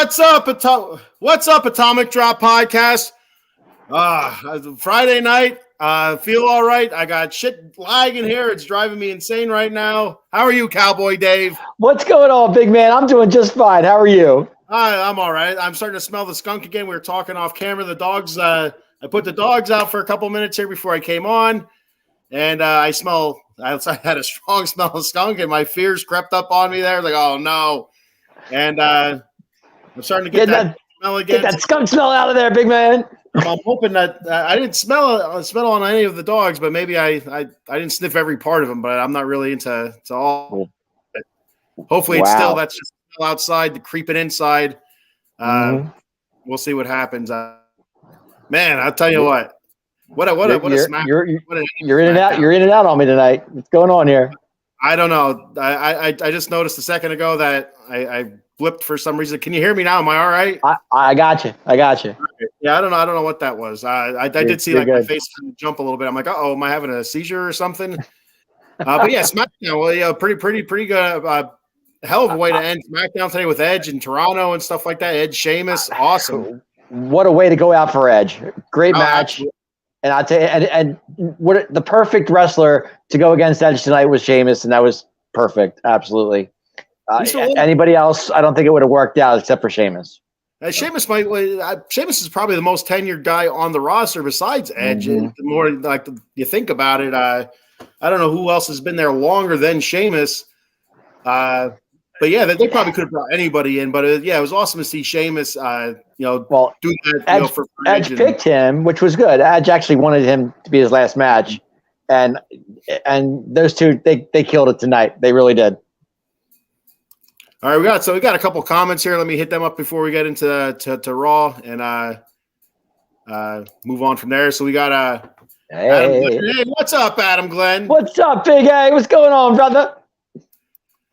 What's up, Atomic Drop Podcast? Friday night. Feel all right. I got shit lagging here. It's driving me insane right now. How are you, Cowboy Dave? What's going on, big man? I'm doing just fine. How are you? I'm all right. I'm starting to smell the skunk again. We were talking off camera. The dogs. I put the dogs out for a couple minutes here before I came on, and I had a strong smell of skunk, and my fears crept up on me there. Like, oh no, and I'm starting to get that smell again. Get that skunk smell out of there, big man. I'm hoping that I didn't smell on any of the dogs, but maybe I didn't sniff every part of them. But I'm not really into all. Hopefully, it's still that's just outside, creeping inside. We'll see what happens. Man, I'll tell you what. What a smack! You're in and out. You're in and out on me tonight. What's going on here? I don't know. I just noticed a second ago that I blipped for some reason. Can you hear me now? Am I all right? I got you. Yeah, I don't know what that was. I did see my face jump a little bit. I'm like, uh-oh, am I having a seizure or something? But yeah, SmackDown. Well, yeah, pretty good. Hell of a way to end SmackDown today with Edge in Toronto and stuff like that. Edge, Sheamus, awesome. What a way to go out for Edge. Great match. And I'll tell you, and what the perfect wrestler to go against Edge tonight was Sheamus, and that was perfect. Absolutely. Anybody else, I don't think it would have worked out except for Sheamus. Sheamus is probably the most tenured guy on the roster besides Edge. And the more like you think about it, I don't know who else has been there longer than Sheamus. But yeah, they probably could have brought anybody in. But it was awesome to see Sheamus, do that. Edge picked him, which was good. Edge actually wanted him to be his last match, and those two they killed it tonight. They really did. All right, we got a couple comments here. Let me hit them up before we get into to Raw and move on from there. So we got hey, what's up, Adam Glenn? What's up, Big A? What's going on, brother?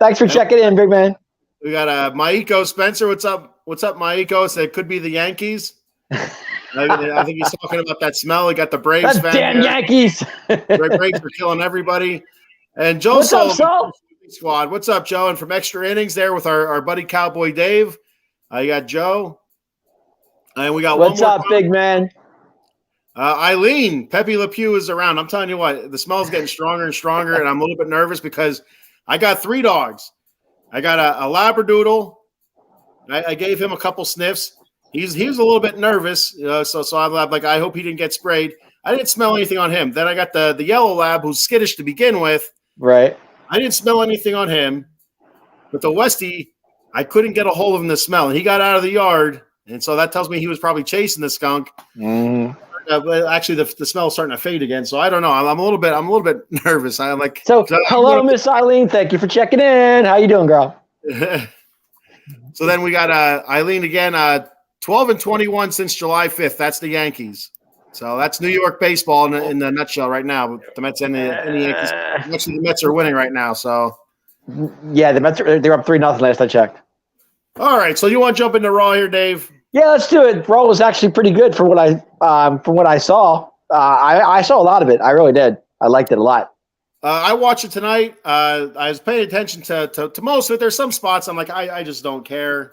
Thanks for checking in, big man. We got Maiko Spencer. What's up, Maiko? So it could be the Yankees. I think he's talking about that smell. We got the Braves. That's damn Yankees. Braves are killing everybody. And Joe What's up, Saul? Squad. What's up, Joe? And from Extra Innings there with our buddy Cowboy Dave. You got Joe. And we got What's one more up, big man? Eileen, Pepe Le Pew is around. I'm telling you what, the smell's getting stronger and stronger, and I'm a little bit nervous because I got 3 dogs. I got a Labradoodle. I gave him a couple sniffs. He was a little bit nervous, so I'm like, I hope he didn't get sprayed. I didn't smell anything on him. Then I got the yellow lab, who's skittish to begin with. Right. I didn't smell anything on him. But the Westie, I couldn't get a hold of him to smell. And he got out of the yard, and so that tells me he was probably chasing the skunk. Actually, the smell is starting to fade again. So I don't know. I'm a little bit nervous. Hello, Miss Eileen. Thank you for checking in. How you doing, girl? So then we got Eileen again. 12-21 since July 5th. That's the Yankees. So that's New York baseball in the nutshell right now. The Mets and the Yankees. Actually, the Mets are winning right now. So yeah, the Mets they're up 3-0 last I checked. All right. So you want to jump into Raw here, Dave? Yeah, let's do it. Raw was actually pretty good from what I saw. I saw a lot of it. I really did. I liked it a lot. I watched it tonight. I was paying attention to most of it. There's some spots I'm like, I just don't care.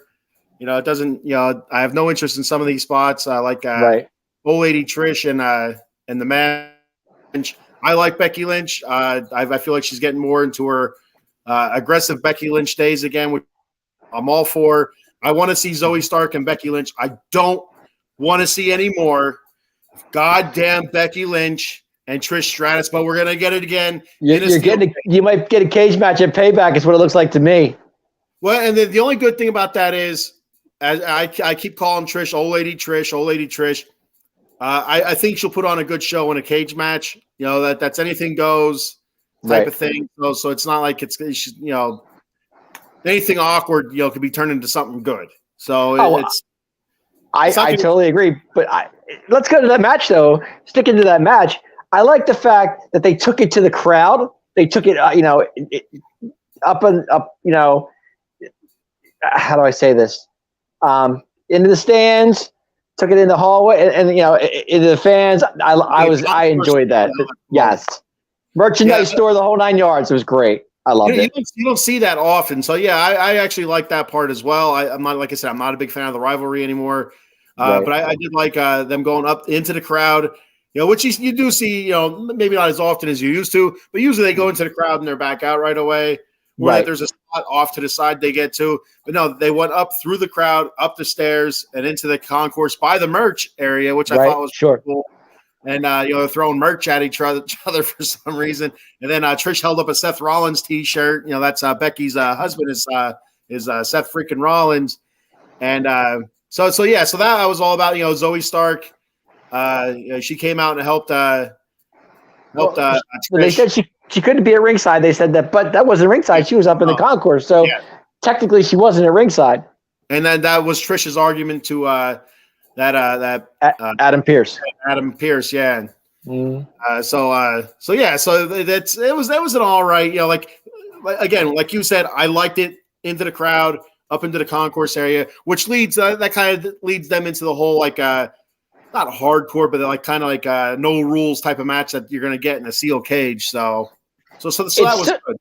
It doesn't. I have no interest in some of these spots. I like old lady Trish and the match. I like Becky Lynch. I feel like she's getting more into her aggressive Becky Lynch days again, which I'm all for. I want to see Zoe Stark and Becky Lynch. I don't want to see any more goddamn Becky Lynch and Trish Stratus, but we're gonna get it again. You might get a cage match at Payback. Is what it looks like to me. Well, and the only good thing about that is, as I keep calling Trish, old lady Trish. I think she'll put on a good show in a cage match. That's anything goes type of thing. So it's not like it's anything awkward, could be turned into something good. So I totally agree. But let's go to that match, though. Sticking to that match, I like the fact that they took it to the crowd. They took it, up. How do I say this? Into the stands, took it in the hallway, and into the fans. I enjoyed that. Yes, merchandise store, the whole 9 yards. It was great. I loved it. You don't see that often. So, yeah, I actually like that part as well. I'm not, like I said, I'm not a big fan of the rivalry anymore. But I did like them going up into the crowd, which you do see, maybe not as often as you used to, but usually they go into the crowd and they're back out right away. Or there's a spot off to the side they get to. But no, they went up through the crowd, up the stairs, and into the concourse by the merch area, which I thought was cool. And, they're throwing merch at each other for some reason. And then Trish held up a Seth Rollins T-shirt. That's Becky's husband is Seth freaking Rollins. And so that I was all about, Zoe Stark. She came out and helped they said she couldn't be at ringside. They said that, but that wasn't ringside. She was up in the concourse. So technically she wasn't at ringside. And then that was Trish's argument to Adam Pearce. Adam Pearce, yeah. So it was an all right, like you said, I liked it into the crowd, up into the concourse area, which leads that kind of leads them into the whole not hardcore, but no rules type of match that you're going to get in a steel cage. So that was good.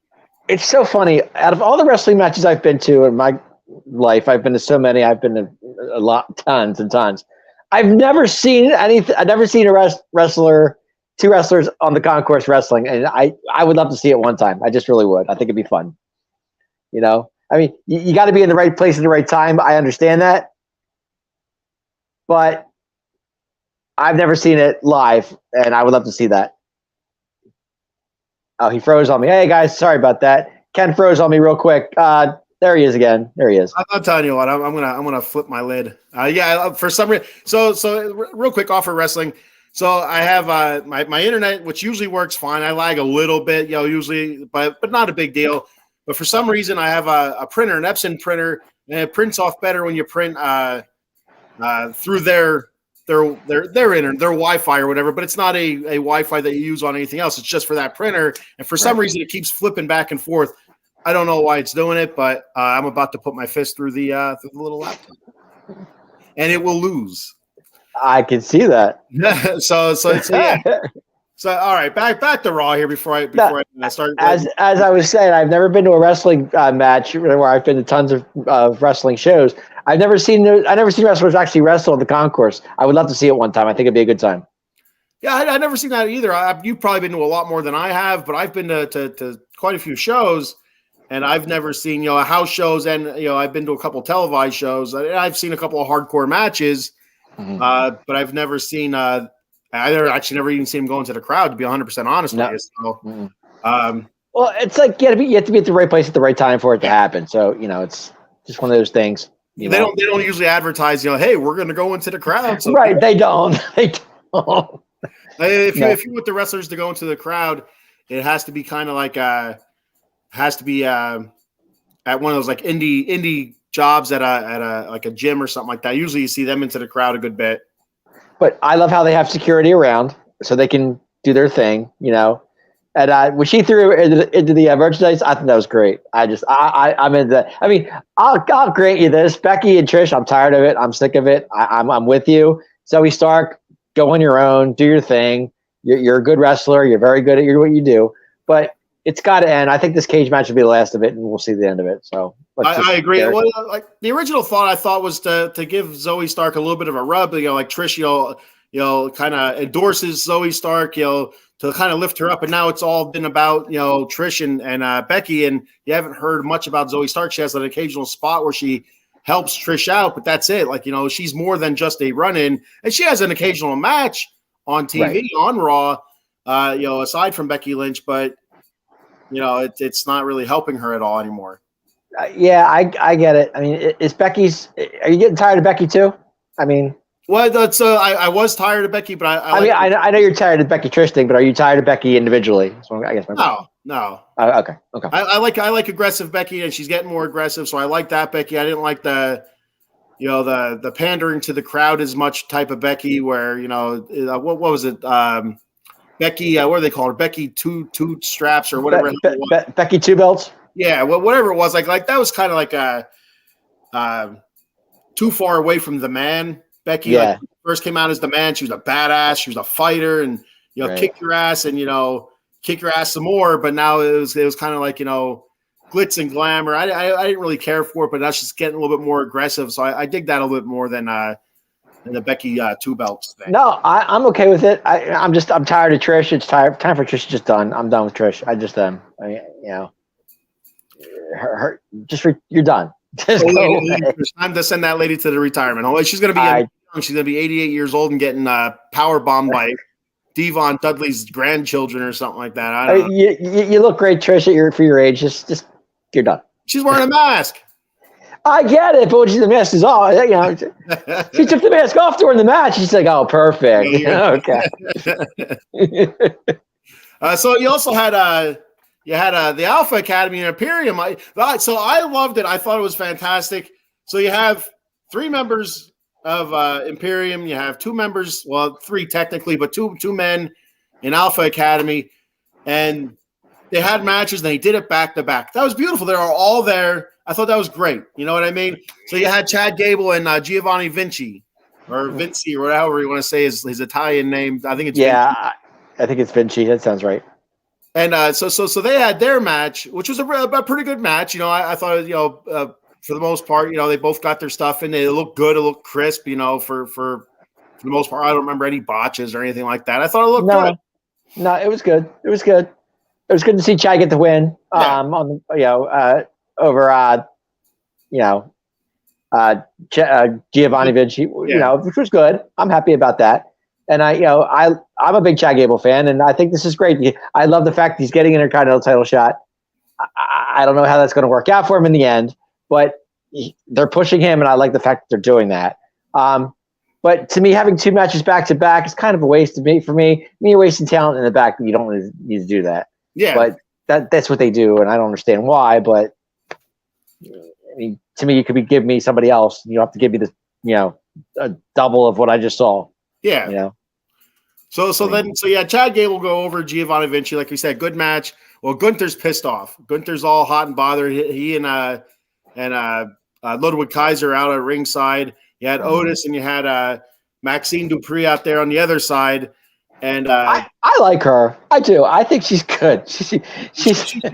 It's so funny. Out of all the wrestling matches I've been to in my life, I've been to so many. I've been to a lot, tons and tons. I've never seen anything. I've never seen two wrestlers on the concourse wrestling, and I would love to see it one time. I just really would. I think it'd be fun. I mean, you got to be in the right place at the right time. I understand that, but I've never seen it live, and I would love to see that. Oh, he froze on me. Hey guys, sorry about that. Ken froze on me real quick. There he is again. There he is. I'm telling you what. I'm gonna flip my lid. For some reason. So real quick, off of wrestling. So I have my internet, which usually works fine. I lag a little bit, usually, but not a big deal. But for some reason, I have a printer, an Epson printer, and it prints off better when you print through their internet, their Wi-Fi or whatever. But it's not a Wi-Fi that you use on anything else. It's just for that printer, and for some reason, it keeps flipping back and forth. I don't know why it's doing it, but I'm about to put my fist through the little laptop, and it will lose. I can see that. So yeah. So all right, back to Raw here before I start. As I was saying, I've never been to a wrestling match where I've been to tons of wrestling shows. I've never seen wrestlers actually wrestle in the concourse. I would love to see it one time. I think it'd be a good time. Yeah, I've never seen that either. You've probably been to a lot more than I have, but I've been to quite a few shows. And I've never seen, house shows, and I've been to a couple televised shows. I've seen a couple of hardcore matches, but I've never seen. I never even seen him go into the crowd. To be 100% honest with you. So, well, it's like you have to be at the right place at the right time for it to happen. So it's just one of those things. They don't usually advertise. Hey, we're going to go into the crowd. So right? They don't. They don't. If you want the wrestlers to go into the crowd, it has to be kind of like has to be at one of those like indie jobs at a like a gym or something like that. Usually you see them into the crowd a good bit. But I love how they have security around so they can do their thing, And when she threw into the merchandise, I think that was great. I'm into that. I mean, I'll grant you this, Becky and Trish. I'm tired of it. I'm sick of it. I'm with you. Zoe Stark, go on your own, do your thing. You're a good wrestler. You're very good at what you do. But it's got to end. I think this cage match will be the last of it, and we'll see the end of it. So I agree. Well, like the original thought, I thought was to give Zoe Stark a little bit of a rub. Like Trish, kind of endorses Zoe Stark, to kind of lift her up. And now it's all been about Trish and Becky, and you haven't heard much about Zoe Stark. She has an occasional spot where she helps Trish out, but that's it. Like she's more than just a run-in, and she has an occasional match on TV on Raw. Aside from Becky Lynch, but. It's not really helping her at all anymore. Yeah, I get it. I mean, are you getting tired of Becky too? I mean, well, that's I was tired of Becky, but I know you're tired of Becky Trish thing, but are you tired of Becky individually? So I guess no. Okay. I like aggressive Becky, and she's getting more aggressive, so I like that Becky. I didn't like the pandering to the crowd as much type of Becky, where what was it? Becky, what do they call her? Becky two straps or whatever. Becky two belts. Yeah, whatever it was, like that was kind of like too far away from the man. Becky first came out as the man. She was a badass. She was a fighter, and kicked your ass, and kick your ass some more. But now it was kind of like, glitz and glamour. I didn't really care for it, but that's just getting a little bit more aggressive. So I dig that a little bit more than the Becky 2 belts thing. No, I'm okay with it. I'm tired of Trish. It's time for Trish. Just done. I'm done with Trish. I just am. You're done. Just go away. It's time to send that lady to the retirement home. She's going to be young. She's going to be 88 years old and getting power bombed by Devon Dudley's grandchildren or something like that. I don't know. You look great, Trish, for your age. Just you're done. She's wearing a mask. I get it, but when the mask is off, she took the mask off during the match. She's like, "Oh, perfect." Okay. So you also had the Alpha Academy and Imperium. So I loved it. I thought it was fantastic. So you have 3 members of Imperium. You have 2 members, well, 3 technically, but two men in Alpha Academy, and they had matches and they did it back to back. That was beautiful. They were all there. I thought that was great. You know what I mean? So you had Chad Gable and Giovanni Vinci, or Vinci, or however you want to say his Italian name. I think it's Vinci. I think it's Vinci. That sounds right. And so they had their match, which was a pretty good match. I thought, for the most part, they both got their stuff in. It looked good. It looked crisp. For the most part, I don't remember any botches or anything like that. I thought it looked good. No, it was good. It was good. It was good to see Chad get the win. Over Giovanni Vinci. Which was good. I'm happy about that. And I'm a big Chad Gable fan, and I think this is great. I love the fact he's getting an Intercontinental title shot. I don't know how that's going to work out for him in the end, but they're pushing him, and I like the fact that they're doing that. But to me, having 2 matches back to back is kind of a waste for me. You're wasting talent in the back, but you don't really need to do that. Yeah. But that's what they do, and I don't understand why. But I mean, to me, you could give me somebody else. You don't have to give me this, a double of what I just saw. Yeah. So Chad Gable go over Giovanni Vinci, like we said, good match. Well, Gunther's pissed off. Gunther's all hot and bothered. He and Ludwig Kaiser out at ringside. You had Otis and you had Maxine Dupree out there on the other side. And I like her. I do. I think she's good. She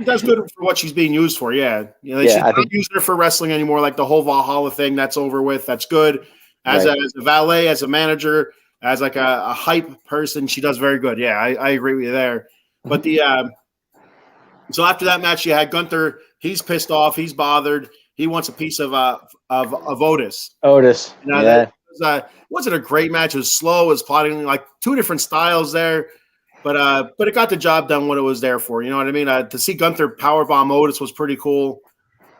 does good for what she's being used for. Yeah. She's not using her for wrestling anymore. Like the whole Valhalla thing, that's over with. That's good. As a valet, as a manager, as like a hype person, she does very good. Yeah, I agree with you there. But so after that match, you had Gunther. He's pissed off. He's bothered. He wants a piece of Otis. Otis. That wasn't a great match. It was slow. It was plotting like 2 different styles there, but it got the job done what it was there for. You know what I mean? To see Gunther powerbomb Otis was pretty cool.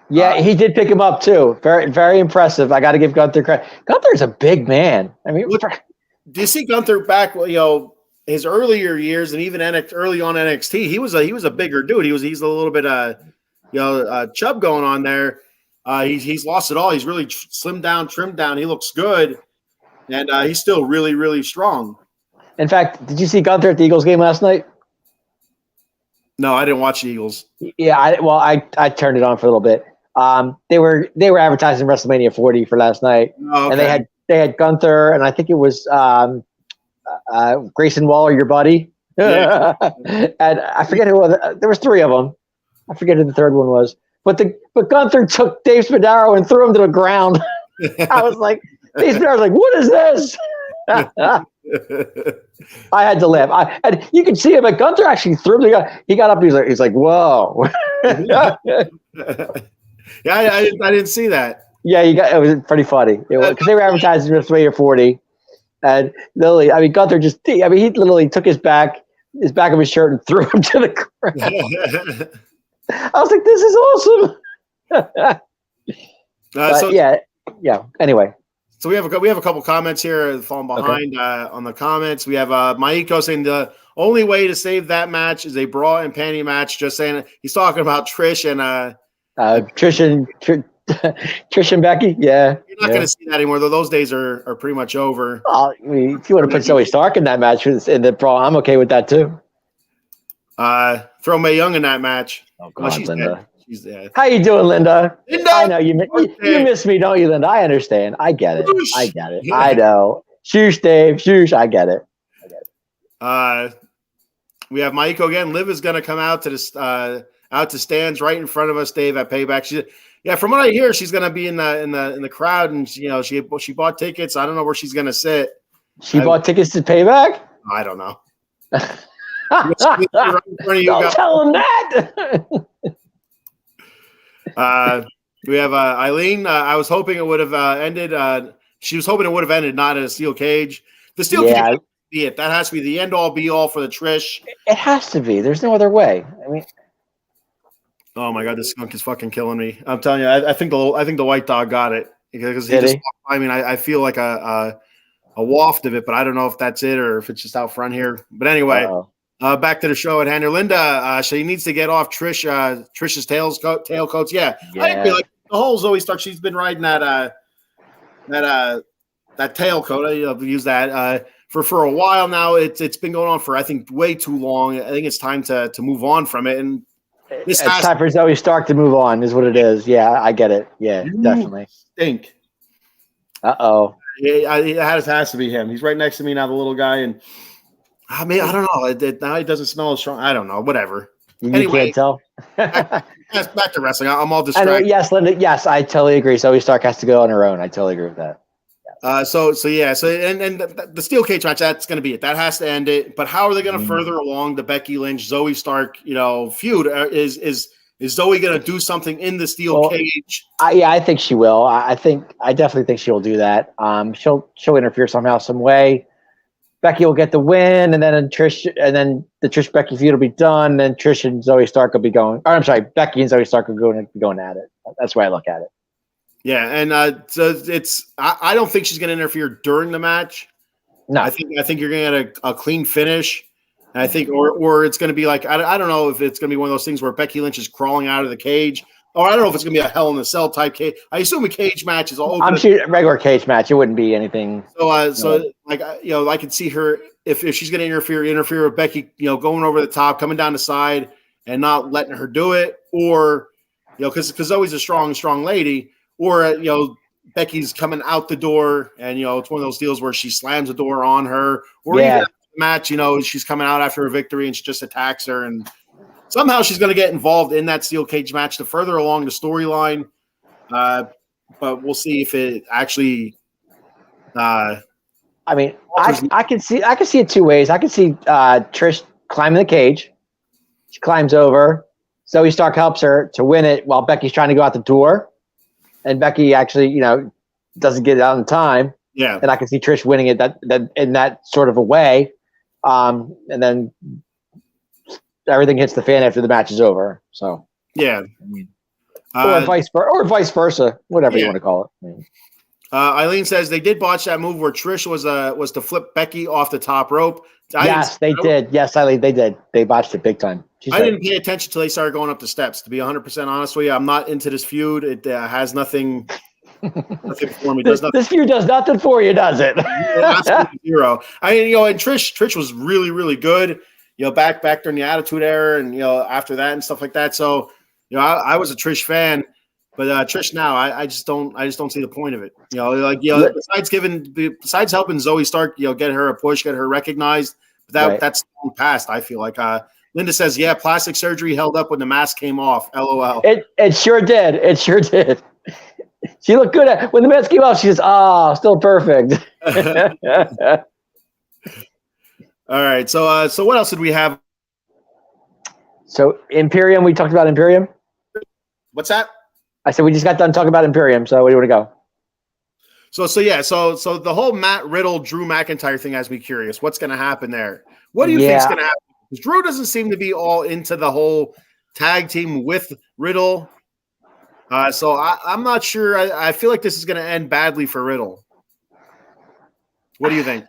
Yeah, he did pick him up too. Very, very impressive. I got to give Gunther credit. Gunther's a big man. I mean, do you see Gunther back? His earlier years and even early on NXT, he was a bigger dude. He's a little bit chub going on there. He's lost it all. He's really slimmed down, trimmed down. He looks good, and he's still really, really strong. In fact, did you see Gunther at the Eagles game last night? No, I didn't watch the Eagles. Yeah, I turned it on for a little bit. They were advertising WrestleMania 40 for last night, and they had Gunther, and I think it was Grayson Waller, your buddy, and I forget who. There was 3 of them. I forget who the third one was. But Gunther took Dave Spadaro and threw him to the ground. I was like, Dave Spadaro's like, what is this? I had to laugh. And you could see him, but Gunther actually threw him. He got up. He's like, whoa. Yeah, I didn't see that. Yeah, it was pretty funny because they were advertising WrestleMania 40, and literally, Gunther he literally took his back of his shirt and threw him to the ground. I was like, this is awesome. Yeah. Anyway, so we have a couple comments here falling behind on the comments. We have Maiko saying the only way to save that match is a bra and panty match. Just saying, he's talking about Trish and Trish and Becky. Yeah, you're not going to see that anymore. Though those days are pretty much over. If you want to put Zoe Stark in that match in the bra, I'm okay with that too. Throw Mae Young in that match. Oh God, she's Linda. Dead. She's dead. How you doing, Linda? Linda, I know you miss me, don't you, Linda? I understand. I get it. Yeah. I know. Shoosh, Dave. Shoosh. I get it. We have Maiko again. Liv is going to come out to this out to stands right in front of us, Dave, at Payback. From what I hear, she's going to be in the crowd, and she bought tickets. I don't know where she's going to sit. She bought tickets to Payback? I don't know. Don't tell him that. We have Eileen. I was hoping it would have ended. She was hoping it would have ended not in a steel cage. The steel cage has to be it. That has to be the end all be all for the Trish. It has to be. There's no other way. I mean, oh my God, this skunk is fucking killing me. I'm telling you, I think the white dog got it because he just. I mean, I feel like a waft of it, but I don't know if that's it or if it's just out front here. But anyway. Back to the show at hand. Linda, she needs to get off Trish's tail coats. Yeah. I feel like the whole Zoe Stark. She's been riding that tail coat. I've used that for a while now. It's been going on for I think way too long. I think it's time to move on from it. And it's time for Zoe Stark to move on. Is what it is. Yeah, I get it. Yeah, definitely. Stink. Uh-oh. Yeah, it has to be him. He's right next to me now, the little guy, and. I mean, I don't know. Now it doesn't smell as strong. I don't know. Whatever. Anyway, can't tell. back to wrestling. I'm all distracted. Yes, Linda. Yes, I totally agree. Zoe Stark has to go on her own. I totally agree with that. Yes. So the steel cage match, that's going to be it. That has to end it. But how are they going to further along the Becky Lynch Zoe Stark feud? Is Zoe going to do something in the steel cage? I think she will. I definitely think she'll do that. She'll interfere somehow, some way. Becky will get the win, and then the Trish Becky feud will be done. Then Trish and Zoe Stark will be going. Or I'm sorry, Becky and Zoe Stark will be going at it. That's the way I look at it. Yeah, and so it's. I don't think she's going to interfere during the match. No, I think you're going to get a clean finish. And I think, or it's going to be like I don't know if it's going to be one of those things where Becky Lynch is crawling out of the cage. Or I don't know if it's going to be a Hell in a Cell type cage. I assume a cage match is all. I'm sure regular cage match. It wouldn't be anything. So I could see her if she's going to interfere with Becky, going over the top, coming down the side, and not letting her do it, or because Zoe's a strong lady, or Becky's coming out the door, and it's one of those deals where she slams the door on her, or even after the match, she's coming out after a victory and she just attacks her and. Somehow she's going to get involved in that steel cage match to further along the storyline, but we'll see if it actually. I mean, I can see it two ways. I can see Trish climbing the cage. She climbs over. Zoe Stark helps her to win it while Becky's trying to go out the door, and Becky actually, doesn't get it out in time. Yeah, and I can see Trish winning it that in that sort of a way, and then. Everything hits the fan after the match is over. So yeah, or vice versa, whatever you want to call it. Eileen says they did botch that move where Trish was to flip Becky off the top rope. Yes, they did. Yes, Eileen, they did. They botched it big time. I didn't pay attention until they started going up the steps. To be 100% honest with you, I'm not into this feud. It has nothing for me. This feud does nothing for you, does it? Absolutely zero. I mean, and Trish was really, really good. Back during the Attitude Era, and after that and stuff like that. So, I was a Trish fan, but Trish now, I just don't see the point of it. Besides helping Zoe Stark, get her a push, get her recognized, but that's past. I feel like. Linda says, "Yeah, plastic surgery held up when the mask came off." LOL. It sure did. It sure did. She looked good when the mask came off. She says, still perfect." All right, so what else did we have? So Imperium, we talked about Imperium. What's that? I said we just got done talking about Imperium. So where do you want to go? So the whole Matt Riddle Drew McIntyre thing has me curious. What's going to happen there? What do you think is going to happen? Because Drew doesn't seem to be all into the whole tag team with Riddle. So I'm not sure. I feel like this is going to end badly for Riddle. What do you think?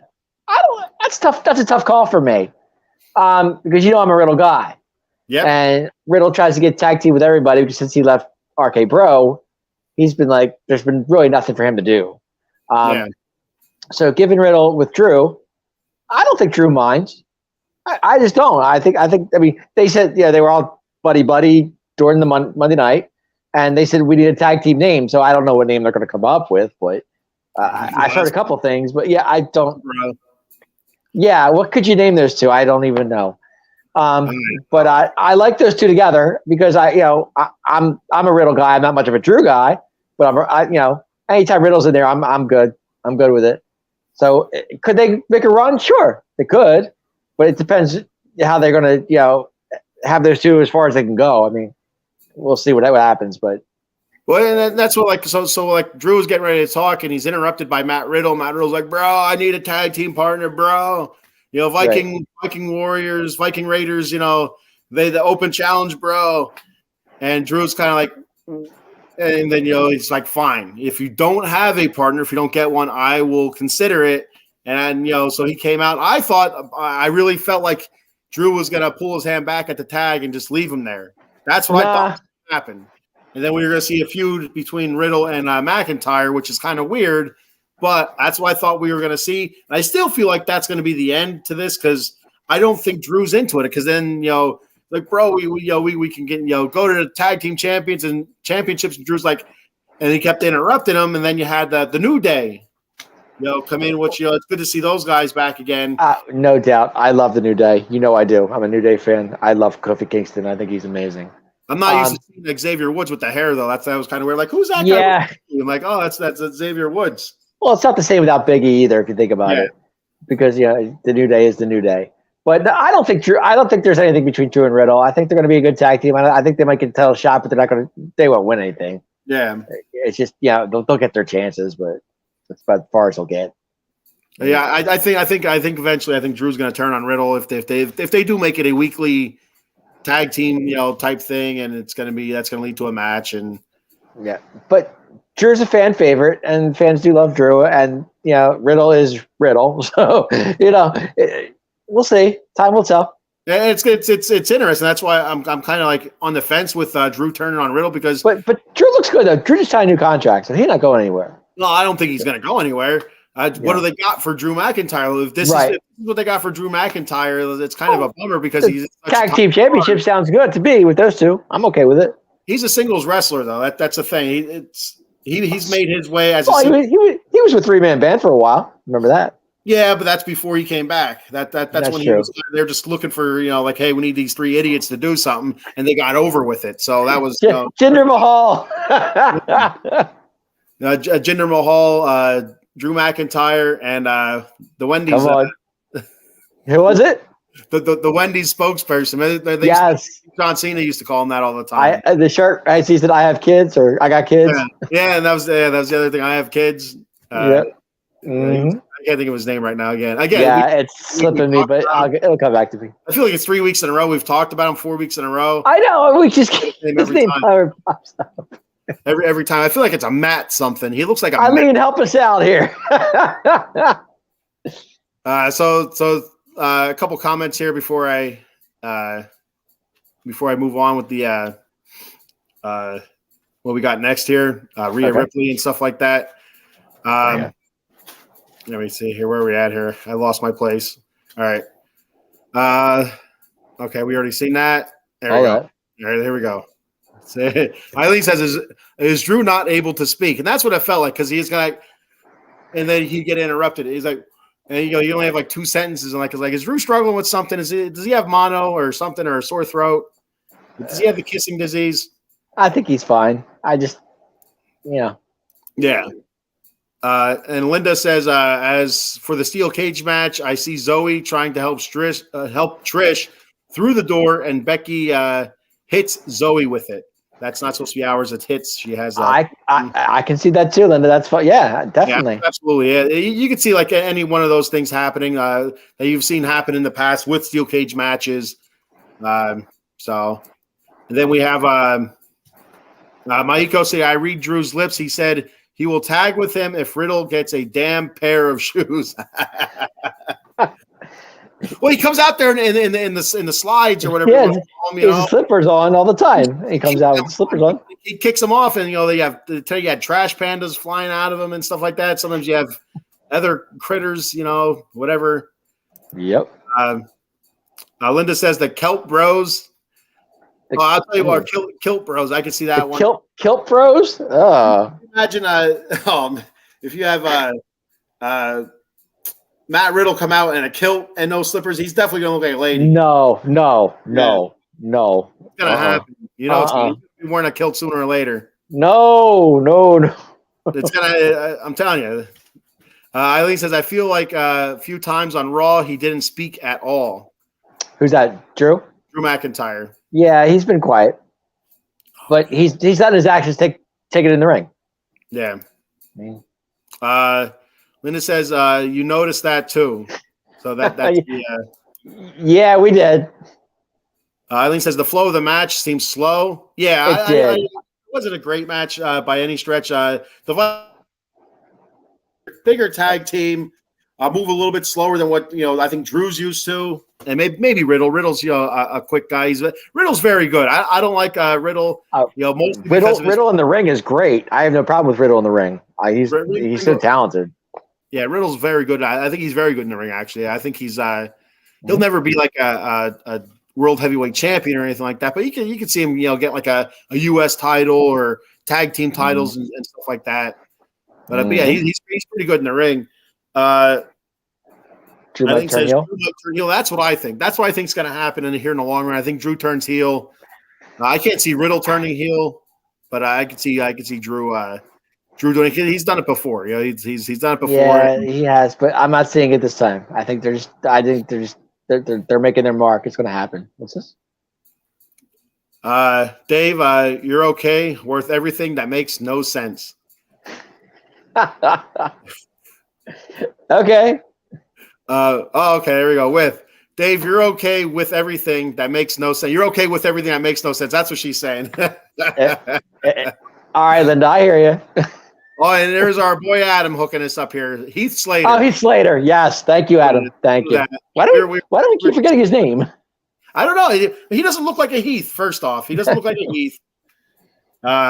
That's tough. That's a tough call for me, because I'm a Riddle guy. Yeah. And Riddle tries to get tag team with everybody because since he left RK Bro, he's been like, there's been really nothing for him to do. So giving Riddle with Drew, I don't think Drew minds. I just don't. I mean, they said they were all buddy during the Monday night, and they said we need a tag team name. So I don't know what name they're going to come up with, but I've heard a couple things. But I don't. Yeah, what could you name those two? I don't even know. But I like those two together because I'm a Riddle guy. I'm not much of a Drew guy, but anytime Riddle's in there, I'm good. I'm good with it. So could they make a run? Sure, they could, but it depends how they're going to have those two as far as they can go. I mean, we'll see what happens, but. Well, and that's what so Drew is getting ready to talk, and he's interrupted by Matt Riddle. Matt Riddle's like, "Bro, I need a tag team partner, bro. Viking Warriors, Viking Raiders. The open challenge, bro." And Drew's kind of like, and then he's like, "Fine, if you don't have a partner, if you don't get one, I will consider it." And so he came out. I really felt like Drew was gonna pull his hand back at the tag and just leave him there. That's what I thought happened. And then we were going to see a feud between Riddle and McIntyre, which is kind of weird, but that's what I thought we were going to see. And I still feel like that's going to be the end to this because I don't think Drew's into it. Because then, bro, we can get go to the tag team champions and championships. And Drew's like, and he kept interrupting him. And then you had the New Day, come in. Which it's good to see those guys back again. No doubt, I love the New Day. I do. I'm a New Day fan. I love Kofi Kingston. I think he's amazing. I'm not used to seeing Xavier Woods with the hair though. That was kind of weird. Like, who's that guy? Yeah. I'm like, oh, that's Xavier Woods. Well, it's not the same without Big E either, if you think about it, because the New Day is the New Day. But I don't think there's anything between Drew and Riddle. I think they're going to be a good tag team. I think they might get a title shot, but they won't win anything. Yeah, it's just they'll get their chances, but that's about as far as they'll get. Yeah, I think eventually Drew's going to turn on Riddle if they do make it a weekly tag team, type thing, and that's going to lead to a match. And but Drew's a fan favorite, and fans do love Drew, and Riddle is Riddle, so we'll see. Time will tell. Yeah, it's interesting. That's why I'm kind of like on the fence with Drew turning on Riddle because. But Drew looks good though. Drew just signed a new contract, so he's not going anywhere. No, I don't think he's going to go anywhere. What do they got for Drew McIntyre? If this is what they got for Drew McIntyre, it's kind of a bummer because he's tag team championship sounds good to be with those two. I'm okay with it. He's a singles wrestler though. That's the thing. He's made his way as he was with 3-man band for a while. Remember that? Yeah, but that's before he came back. That's when true. They're just looking for like, hey, we need these 3 idiots to do something, and they got over with it. So that was Jinder Mahal. Jinder Mahal. Drew McIntyre and the Wendy's. Come on. Who was it? The Wendy's spokesperson. Yes. John Cena used to call him that all the time. The shirt. He said, "I have kids," or "I got kids." Yeah, and that was the other thing. I have kids. I can't think of his name right now. Again, it's slipping me, but it'll come back to me. I feel like it's 3 weeks in a row. We've talked about him 4 weeks in a row. I know. We just his name never pops up. Every time I feel like it's a Matt something. He looks like a Eileen, help us out here. So a couple comments here before I move on with the what we got next here, Rhea Ripley and stuff like that. Let me see here where are we at here. I lost my place. All right. Okay, we already seen that. There we go. All right, there we go. Eileen says, "Is Drew not able to speak?" And that's what it felt like because he's like, and then he'd get interrupted. He's like, and you only have like 2 sentences, and like, is Drew struggling with something? Does he have mono or something or a sore throat? Does he have the kissing disease? I think he's fine. I just, yeah. And Linda says, as for the steel cage match, I see Zoe trying to help Trish through the door, and Becky hits Zoe with it. That's not supposed to be ours. It's hits. She has. I can see that too, Linda. That's fine. Yeah, definitely. Yeah, absolutely. Yeah. You can see like any one of those things happening that you've seen happen in the past with steel cage matches. So, and then we have Maiko say, I read Drew's lips. He said he will tag with him if Riddle gets a damn pair of shoes. Well, he comes out there in the slides or whatever. Yeah, he has slippers on all the time. He comes out with slippers on. He kicks them off, and they tell you had trash pandas flying out of him and stuff like that. Sometimes you have other critters, whatever. Yep. Linda says the Kelp Bros. I'll tell you what, Kilt Bros. I can see that one. Kilt Bros. Oh. Imagine if you have Matt Riddle come out in a kilt and no slippers, he's definitely gonna look like a lady. No. It's gonna happen. You know, it's gonna be wearing a kilt sooner or later. No. It's gonna. I'm telling you. Eileen says, I feel like a few times on Raw he didn't speak at all. Who's that? Drew McIntyre. Yeah, he's been quiet, but he's letting his actions take it in the ring. Yeah. Linda says, you noticed that too. So that's the. Yeah, we did. Eileen says the flow of the match seems slow. Yeah, it wasn't a great match by any stretch. The bigger tag team move a little bit slower than what I think Drew's used to, and maybe Riddle. Riddle's a quick guy. Riddle's very good. I don't like Riddle. Mostly Riddle in the ring is great. I have no problem with Riddle in the ring. He's so talented. Yeah, Riddle's very good. I think he's very good in the ring. Actually, I think he's he'll never be like a world heavyweight champion or anything like that. But you can see him get like a U.S. title or tag team titles and stuff like that. But yeah, he's pretty good in the ring. Drew might turn heel. That's what I think. That's what I think is going to happen here in the long run. I think Drew turns heel. I can't see Riddle turning heel, but I can see Drew doing it. He's done it before. He's done it before. Yeah, he has, but I'm not seeing it this time. I think they're making their mark. It's going to happen. What's this? Dave, you're okay. Worth everything. That makes no sense. Okay. Okay, there we go. With Dave, you're okay with everything that makes no sense. You're okay with everything that makes no sense. That's what she's saying. All right, Linda, I hear you. Oh, and there's our boy Adam hooking us up here. Heath Slater. Oh, Heath Slater. Yes, thank you, Adam. Thank you. Why do we keep forgetting his name? I don't know. He doesn't look like a Heath. First off, he doesn't look like a Heath.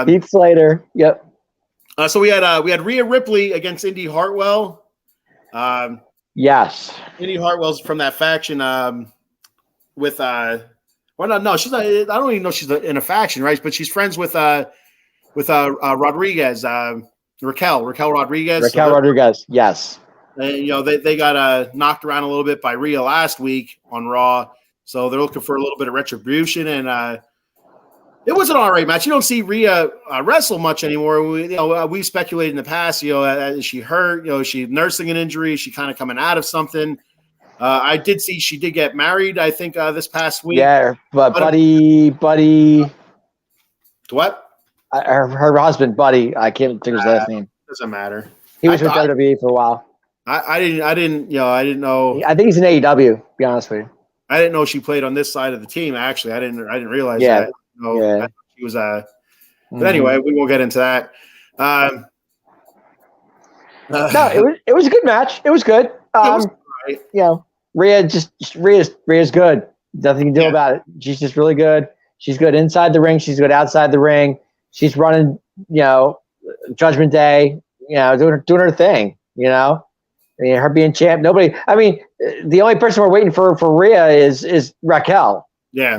Heath Slater. Yep. So we had Rhea Ripley against Indy Hartwell. Yes. Indy Hartwell's from that faction with no, she's not. I don't even know she's in a faction, right? But she's friends with Rodriguez, Raquel Rodriguez. Raquel Rodriguez, yes. And they got knocked around a little bit by Rhea last week on Raw, so they're looking for a little bit of retribution. And it was an all-right match. You don't see Rhea wrestle much anymore. We speculated in the past. Is she hurt? Is she nursing an injury? Is she kind of coming out of something? I did see she did get married. I think this past week. Yeah, but Buddy. What? Her husband, Buddy. I can't think of his last name. Doesn't matter. He was with WWE for a while. I didn't know. I think he's in AEW. To be honest with you. I didn't know she played on this side of the team. Actually, I didn't realize that. Yeah. She was But anyway, we won't get into that. No, it was a good match. It was good. Right. Rhea's good. Nothing you can do about it. She's just really good. She's good inside the ring. She's good outside the ring. She's running, Judgment Day. Doing her thing. Her being champ. Nobody. I mean, the only person we're waiting for Rhea is Raquel. Yeah.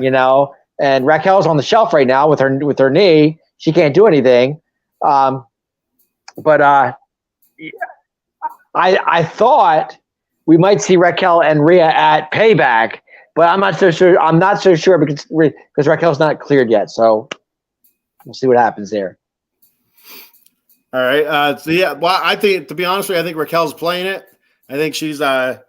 And Raquel's on the shelf right now with her knee. She can't do anything. But I thought we might see Raquel and Rhea at Payback, but I'm not so sure. I'm not so sure because Raquel's not cleared yet. So we'll see what happens there. All right. Well, I think, to be honest with you, I think Raquel's playing it. I think she's. I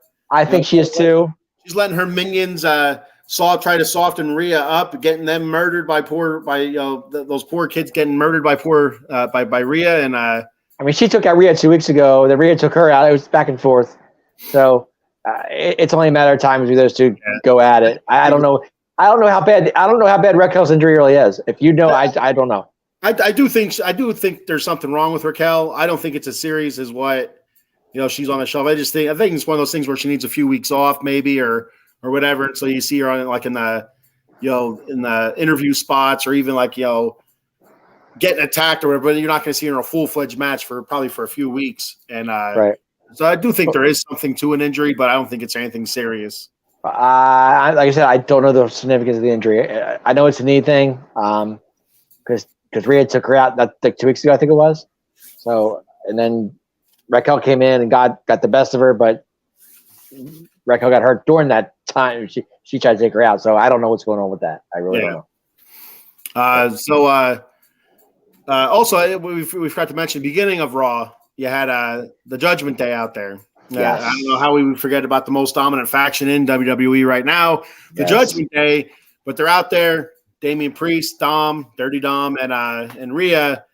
think she is too. She's letting her minions try to soften Rhea up, getting them murdered by those poor kids getting murdered by Rhea. And I mean, she took out Rhea 2 weeks ago. Then Rhea took her out. It was back and forth. So it's only a matter of time between those two go at it. I don't know. I don't know how bad Raquel's injury really is. If you know, I don't know. I do think there's something wrong with Raquel. I don't think it's as serious as what she's on the shelf. I think it's one of those things where she needs a few weeks off, maybe or whatever. And so you see her on in the interview spots, or even getting attacked or whatever. But you're not going to see her in a full-fledged match for a few weeks. And right. So I do think there is something to an injury, but I don't think it's anything serious. Like I said, I don't know the significance of the injury. I know it's a knee thing because Rhea took her out like 2 weeks ago, I think it was. So, and then Raquel came in and got the best of her, but Raquel got hurt during that time. She tried to take her out. So I don't know what's going on with that. I really don't know. Also, we forgot to mention, beginning of Raw, you had the Judgment Day out there. Yes. I don't know how we would forget about the most dominant faction in WWE right now, the Judgment Day, but they're out there. Damian Priest, Dom, Dirty Dom, and Rhea,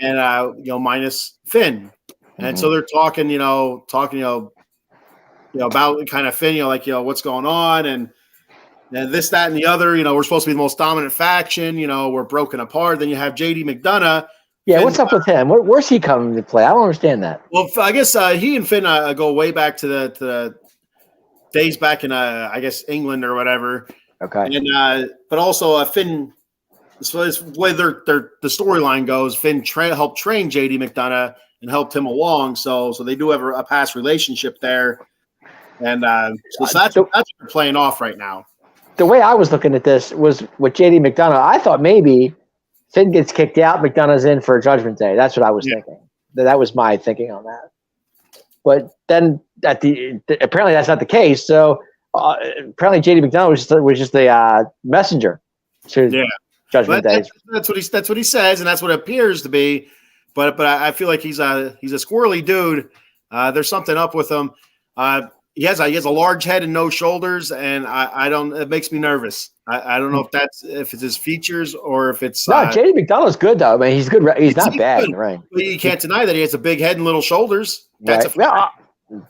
and minus Finn, and so they're talking, about kind of Finn, what's going on, and this, that, and the other. We're supposed to be the most dominant faction. We're broken apart. Then you have JD McDonough. Yeah, Finn, what's up with him? Where's he coming to play? I don't understand that. Well, I guess he and Finn go way back to the days back in England or whatever. Okay. And but also Finn, so it's the way the storyline goes. Finn helped train JD McDonough and helped him along. So they do have a past relationship there, and so that's what they're playing off right now. The way I was looking at this was with JD McDonough. I thought maybe Finn gets kicked out, McDonough's in for a Judgment Day. That's what I was thinking. That was my thinking on that. But then apparently that's not the case. So apparently JD McDonough was just the messenger to Judgment Day. That's what he says, and that's what it appears to be. But I feel like he's a squirrely dude. There's something up with him. He has a large head and no shoulders, and I don't. It makes me nervous. I don't know if it's his features or if it's. No, JD McDonough's good though. I mean, he's good. He's not bad, good. Right? But you can't deny that he has a big head and little shoulders. That's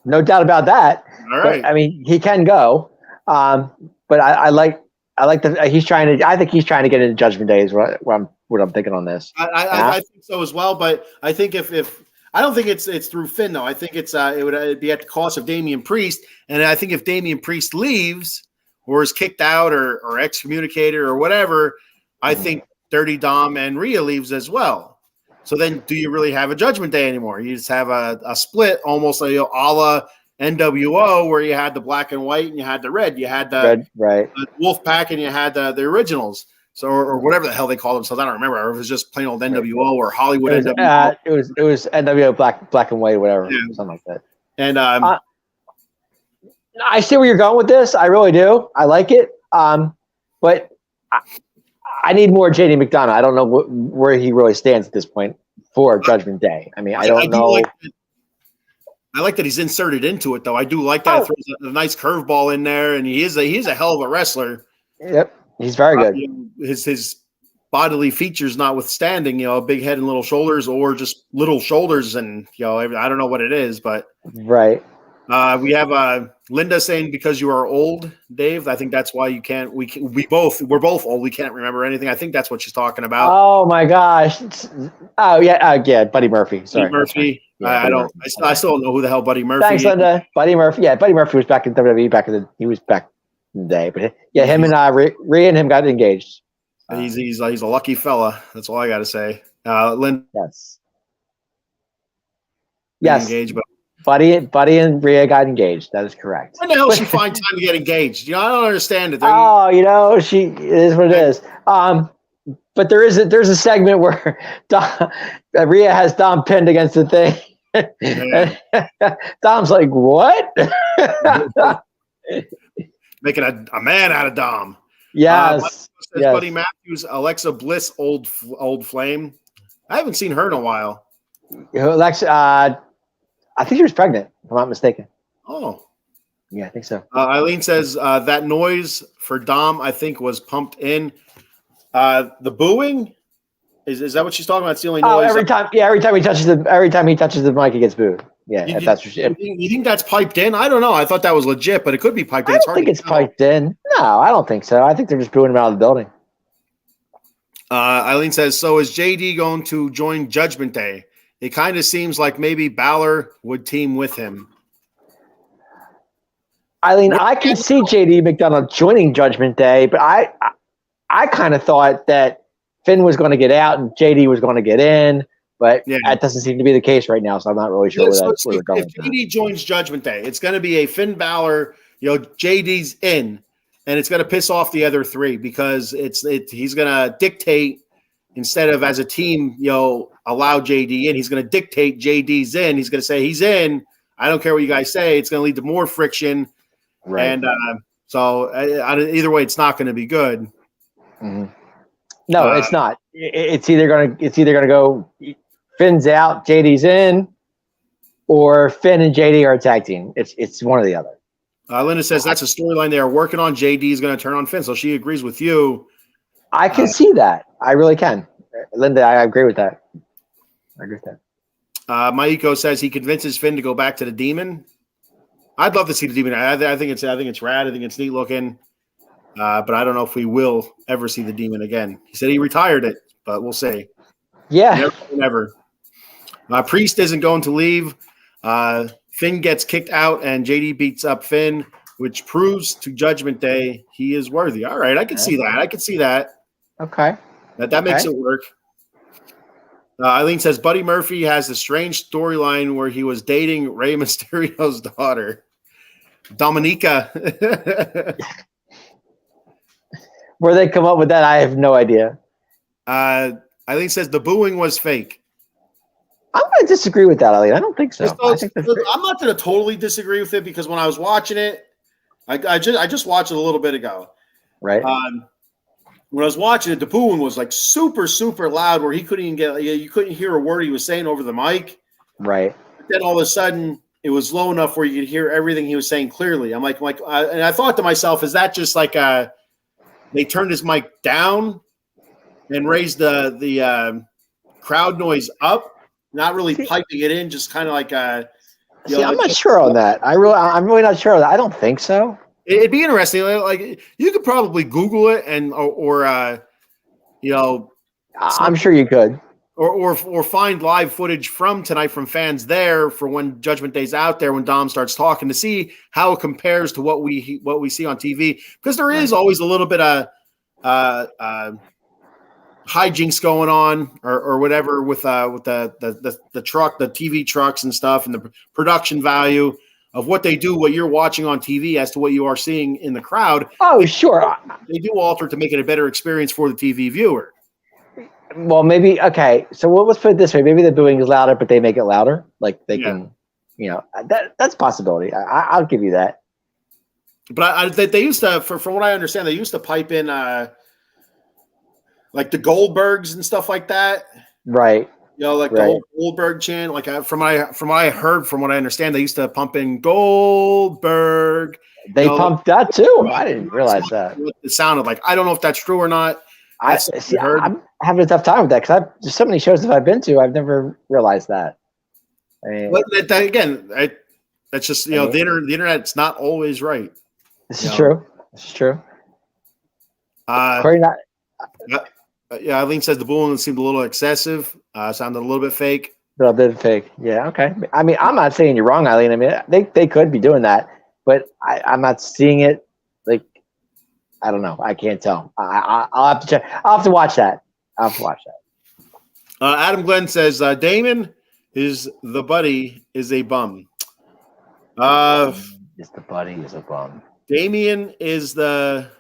no doubt about that. All right. But, I mean, he can go. But I like that he's trying to. I think he's trying to get into Judgment Day. Is what I'm thinking on this. I think so as well. But I think if I don't think it's through Finn though. I think it would be at the cost of Damian Priest, and I think if Damian Priest leaves or is kicked out or excommunicated or whatever, I think Dirty Dom and Rhea leaves as well. So then, do you really have a Judgment Day anymore? You just have a split, almost like a la NWO, where you had the black and white and you had the red. You had the Wolf Pack and you had the originals. So, or whatever the hell they call themselves, I don't remember. Or it was just plain old NWO or Hollywood NWO. It was NWO black and white, whatever, something like that. And I see where you're going with this. I really do. I like it. But I need more JD McDonough. I don't know where he really stands at this point for Judgment Day. I mean, I don't know. I like that he's inserted into it, though. I do like that. He throws a nice curveball in there, and he's a hell of a wrestler. Yep. He's very good. His bodily features notwithstanding, a big head and little shoulders, or just little shoulders, and I don't know what it is, but right. We have Linda saying because you are old, Dave. I think that's why you can't. We're both old. We can't remember anything. I think that's what she's talking about. Oh my gosh! Buddy Murphy. Sorry, Buddy Murphy. Yeah, I still don't know who the hell Buddy Murphy. Thanks, Linda. Buddy Murphy. Yeah, Buddy Murphy was back in WWE. He was back in the day, but him and Rhea and him got engaged. He's a lucky fella. That's all I got to say. Linda. Yes. Engaged, but Buddy and Rhea got engaged. That is correct. When the hell she find time to get engaged? I don't understand it. She it is what it is. But there's a segment where Rhea has Dom pinned against the thing. Dom's like, what? Making a man out of Dom. Yes. Buddy Matthews, Alexa Bliss, old flame. I haven't seen her in a while. Alexa, I think she was pregnant, if I'm not mistaken. Oh. Yeah, I think so. Eileen says that noise for Dom, I think, was pumped in. The booing? Is that what she's talking about? It's the only noise. Every time he touches the mic, he gets booed. Yeah, that's what you think that's piped in? I don't know. I thought that was legit, but it could be piped in. I don't think it's piped in. No, I don't think so. I think they're just booing him out of the building. Eileen says, so is JD going to join Judgment Day? It kind of seems like maybe Balor would team with him. Eileen, I can see JD McDonough joining Judgment Day, but I kind of thought that Finn was going to get out and JD was going to get in, but that doesn't seem to be the case right now, so I'm not really sure where we're going. If JD joins Judgment Day, it's going to be a Finn Balor, JD's in, and it's going to piss off the other three because he's going to dictate instead of as a team, allow JD in. He's going to dictate JD's in. He's going to say he's in. I don't care what you guys say. It's going to lead to more friction. Right. And so either way, it's not going to be good. Mm-hmm. No, it's not. It's either going to go Finn's out, JD's in, or Finn and JD are a tag team. It's one or the other. Linda says that's a storyline they are working on. JD is going to turn on Finn, so she agrees with you. I can see that. I really can. Linda, I agree with that. Maiko says he convinces Finn to go back to the Demon. I'd love to see the Demon. I think it's rad. I think it's neat looking. But I don't know if we will ever see the Demon again. He said he retired it, but we'll see. Yeah. Never. Priest isn't going to leave. Finn gets kicked out, and JD beats up Finn, which proves to Judgment Day he is worthy. All right, I can see that. Okay. That makes it work. Eileen says Buddy Murphy has a strange storyline where he was dating Rey Mysterio's daughter, Dominica. Where they come up with that, I have no idea. Eileen says the booing was fake. I'm going to disagree with that, Eileen. I don't think so. I'm not going to totally disagree with it because when I was watching it, I just watched it a little bit ago. Right. When I was watching it, the booing was like super, super loud where you couldn't hear a word he was saying over the mic. Right. But then all of a sudden it was low enough where you could hear everything he was saying clearly. I'm like, and I thought to myself, is that just like they turned his mic down and raised the crowd noise up? Not really piping it in, just kind of like I'm not sure on that. I'm really not sure on that. I don't think so. It'd be interesting. Like you could probably Google it or I'm sure you could. Or find live footage from tonight from fans there for when Judgment Day's out there when Dom starts talking to see how it compares to what we see on TV, because there is always a little bit of hijinks going on or whatever with the truck, the TV trucks and stuff, and the production value of what they do, what you're watching on TV as to what you are seeing in the crowd. Oh, sure. They do alter to make it a better experience for the TV viewer. Well, maybe, okay. So let's put it this way. Maybe the booing is louder, but they make it louder. Like they can, that's a possibility. I'll give you that. But they used to, from what I understand, they used to pipe in like the Goldbergs and stuff like that. Right. The old Goldberg chant. Like from what I heard, from what I understand, they used to pump in Goldberg. They pumped that too. I didn't realize that. It sounded like. I don't know if that's true or not. I'm having a tough time with that because there's so many shows that I've been to. I've never realized that. I mean, that's just the internet's not always right. This is true. Eileen says the booing seemed a little excessive. Sounded a little bit fake. A little bit fake. Yeah. Okay. I mean, I'm not saying you're wrong, Eileen. I mean, they could be doing that, but I'm not seeing it. Like, I don't know. I can't tell. I'll have to check. I'll have to watch that. Adam Glenn says Damon is the buddy is a bum. Is the buddy is a bum. Damien is the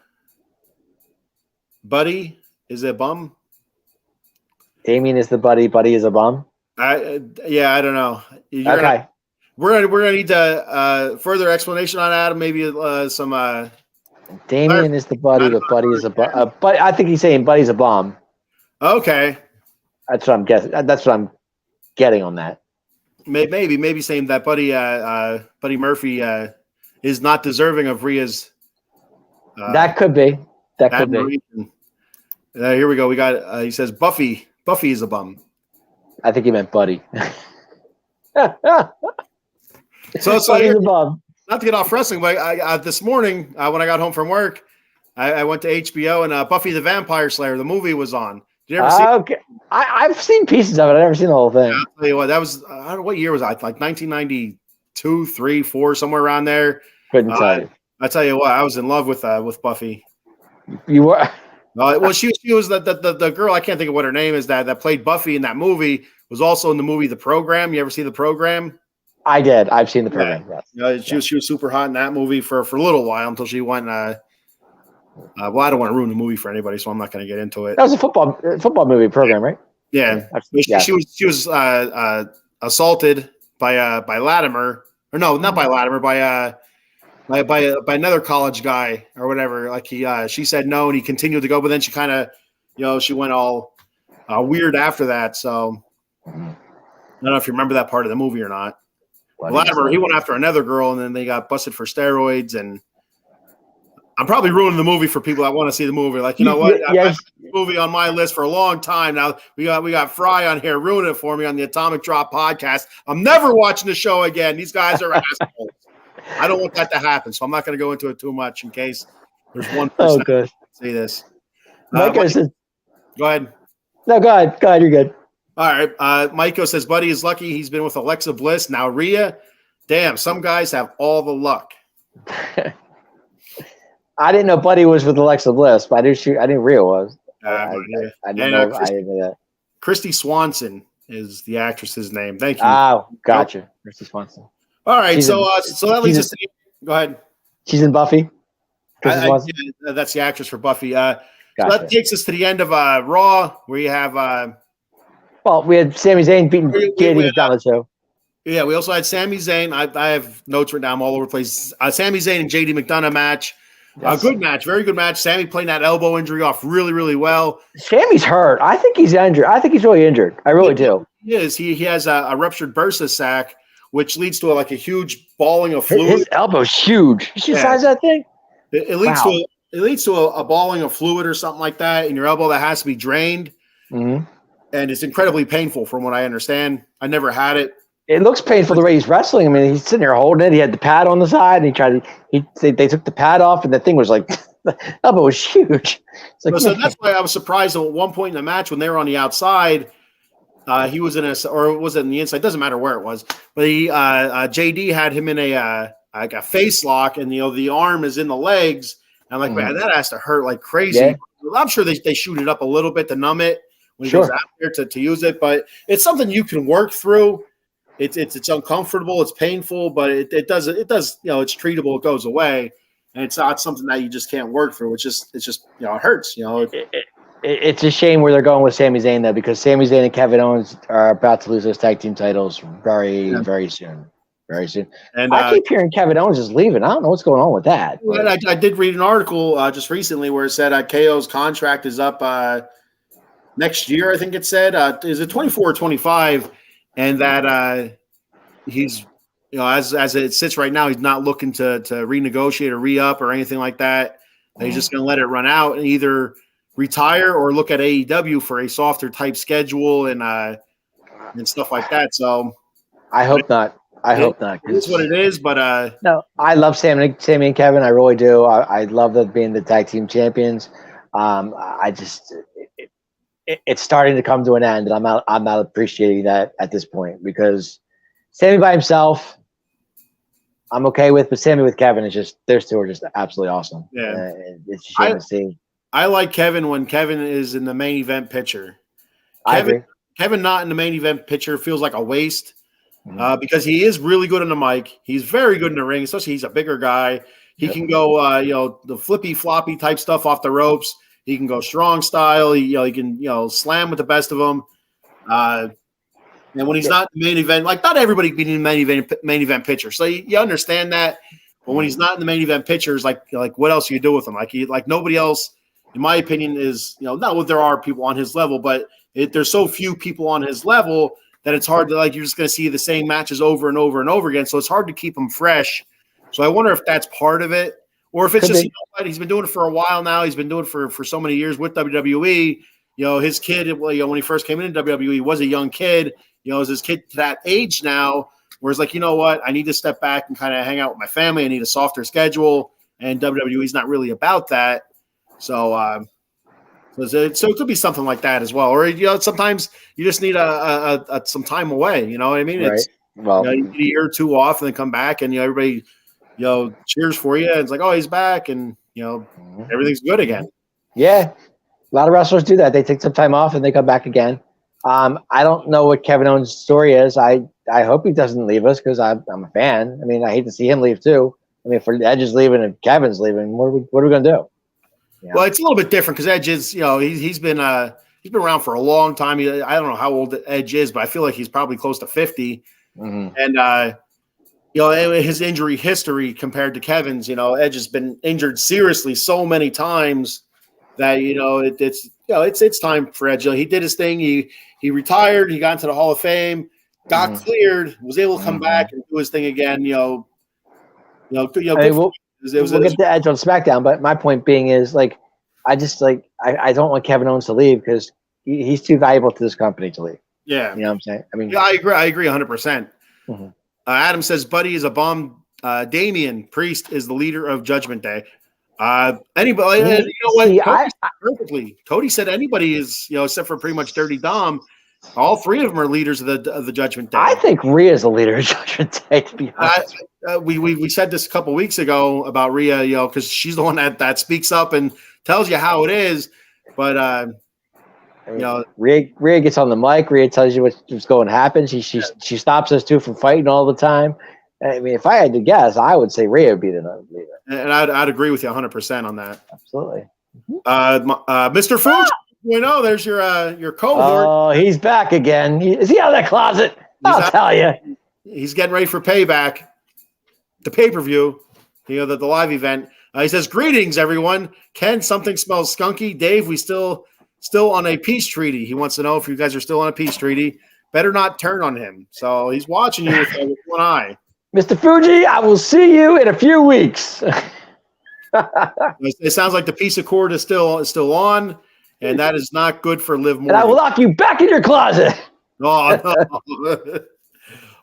buddy is a bum. Damien is the buddy. Buddy is a bum. I don't know. Okay. We're gonna need to further explanation on Adam. Maybe some. Damien is the buddy, but Buddy is a bum. But I think he's saying Buddy's a bum. Okay. That's what I'm guessing. That's what I'm getting on that. Maybe saying that Buddy Murphy is not deserving of Rhea's. That could be. That could be. Here we go. We got. He says Buffy is a bum. I think he meant Buddy. So Buddy's a bum. Not to get off wrestling, but this morning when I got home from work, I went to HBO and Buffy the Vampire Slayer, the movie was on. Did you ever see it? Okay. I've seen pieces of it. I've never seen the whole thing. Yeah, I'll tell you what, that was, I don't know, what year was I? Like 1992, 3, 4, somewhere around there. Couldn't tell you. I tell you what, I was in love with Buffy. You were? Well, she was the girl, I can't think of what her name is, that played Buffy in that movie, was also in the movie The Program. You ever see The Program? I did. I've seen The Program. Yeah. Yes. She was super hot in that movie for a little while until she went. Well, I don't want to ruin the movie for anybody, so I'm not going to get into it. That was a football movie program, right? Yeah. She was assaulted by Latimer, or no, not by Latimer, by another college guy or whatever. Like she said no, and he continued to go, but then she kind of, she went all weird after that. So I don't know if you remember that part of the movie or not. Latimer, he went after another girl, and then they got busted for steroids. And I'm probably ruining the movie for people that want to see the movie. Like, you know what? I've had the movie on my list for a long time now. We got Fry on here ruining it for me on the Atomic Drop podcast. I'm never watching the show again. These guys are assholes. I don't want that to happen, so I'm not going to go into it too much in case there's one person that see this. Micah says, go ahead. No, go ahead. Go ahead. You're good. All right. Micah says, Buddy is lucky he's been with Alexa Bliss. Now, Rhea, damn, some guys have all the luck. I didn't know Buddy was with Alexa Bliss, but I knew Rhea was. I didn't know that. Christy Swanson is the actress's name. Thank you. Oh, gotcha. Christy Swanson. All right, so that leads us to – go ahead. She's in Buffy? That's the actress for Buffy. So that takes us to the end of Raw, where you have we had Sami Zayn beating JD down the show. Yeah, we also had Sami Zayn. I have notes written down all over the place. Sami Zayn and JD McDonough match. Yes. Good match, very good match. Sami playing that elbow injury off really, really well. Sami's hurt. I think he's injured. I think he's really injured. I really do. He is. He has a ruptured bursa sac, which leads to a huge balling of fluid. His elbow's huge. You should size that thing. It leads to a balling of fluid or something like that in your elbow that has to be drained. Mm-hmm. And it's incredibly painful from what I understand. I never had it. It looks painful the way he's wrestling. I mean, he's sitting there holding it. He had the pad on the side, and they took the pad off, and the thing was the elbow was huge. So that's why I was surprised at one point in the match when they were on the outside. He was in or was it in the inside? Doesn't matter where it was. But JD had him in a face lock, and the arm is in the legs. And I'm like, man, that has to hurt like crazy. Yeah. I'm sure they shoot it up a little bit to numb it when he goes out there to use it, but it's something you can work through. It's uncomfortable, it's painful, but it does it's treatable, it goes away, and it's not something that you just can't work through. It just it hurts. It's a shame where they're going with Sami Zayn though, because Sami Zayn and Kevin Owens are about to lose those tag team titles very soon. Very soon. And I keep hearing Kevin Owens is leaving. I don't know what's going on with that. Well, I did read an article just recently where it said KO's contract is up next year. I think it said is it 24 or 25, and that he's as it sits right now, he's not looking to renegotiate or re-up or anything like that. He's just going to let it run out and either retire or look at AEW for a softer type schedule and stuff like that. So I hope not. I hope not. It's what it is, but no, I love Sami and Kevin. I really do. I love them being the tag team champions. It's starting to come to an end, and I'm not appreciating that at this point because Sami by himself, I'm okay with, but Sami with Kevin is just those two are just absolutely awesome. Yeah, it's a shame to see. I like Kevin when Kevin is in the main event picture. Kevin not in the main event picture feels like a waste. Because he is really good on the mic. He's very good in the ring, especially he's a bigger guy. He can go, the flippy floppy type stuff off the ropes. He can go strong style. He can, slam with the best of them. And when he's not in the main event, like not everybody being in the main event picture. So you understand that. But when he's not in the main event pictures, like what else do you do with him? Like nobody else, in my opinion, is, not that there are people on his level, but there's so few people on his level that it's hard to you're just going to see the same matches over and over and over again. So it's hard to keep them fresh. So I wonder if that's part of it, or if it's just he's been doing it for a while now. He's been doing it for so many years with WWE. His kid, when he first came into WWE, was a young kid. Is his kid to that age now, where it's like, you know what, I need to step back and kind of hang out with my family. I need a softer schedule, and WWE's not really about that. So. So it could be something like that as well, or sometimes you just need some time away. You know what I mean? Right. It's you need a year or two off, and then come back, and everybody cheers for you. And it's like, oh, he's back, and everything's good again. Yeah, a lot of wrestlers do that. They take some time off and they come back again. I don't know what Kevin Owens' story is. I hope he doesn't leave us because I'm a fan. I mean, I hate to see him leave too. I mean, if Edge is leaving and Kevin's leaving, what are we going to do? Yeah. Well, it's a little bit different because Edge is, he's been around for a long time. I don't know how old Edge is, but I feel like he's probably close to 50. Mm-hmm. And his injury history compared to Kevin's. Edge has been injured seriously so many times that it's time for Edge. He did his thing. He retired. He got into the Hall of Fame. Got cleared. Was able to come back and do his thing again. We'll get the Edge on SmackDown, but my point being is I don't want Kevin Owens to leave because he's too valuable to this company to leave. Yeah, you know what I'm saying. I mean, yeah, I agree 100%. Adam says, "Buddy is a bomb." Damian Priest is the leader of Judgment Day. Anybody? You know what? See, perfectly. Cody said anybody is, except for pretty much Dirty Dom. All three of them are leaders of the Judgment Day. I think Rhea's the leader of Judgment Day. To be honest, we said this a couple weeks ago about Rhea, because she's the one that speaks up and tells you how it is. But Rhea gets on the mic. Rhea tells you what's going to happen. She stops us two from fighting all the time. I mean, if I had to guess, I would say Rhea would be the leader. And I'd agree with you 100% on that. Absolutely. Mr. Fuji, there's your cohort. Oh, he's back again. Is he out of that closet? I'll tell you. He's getting ready for Payback, the pay-per-view, the live event. He says, "Greetings, everyone. Ken, something smells skunky. Dave, we still on a peace treaty." He wants to know if you guys are still on a peace treaty. Better not turn on him. So he's watching you with one eye. Mr. Fuji, I will see you in a few weeks. It sounds like the peace accord is still on, and that is not good for Liv Morgan. And I will lock you back in your closet. Oh, no.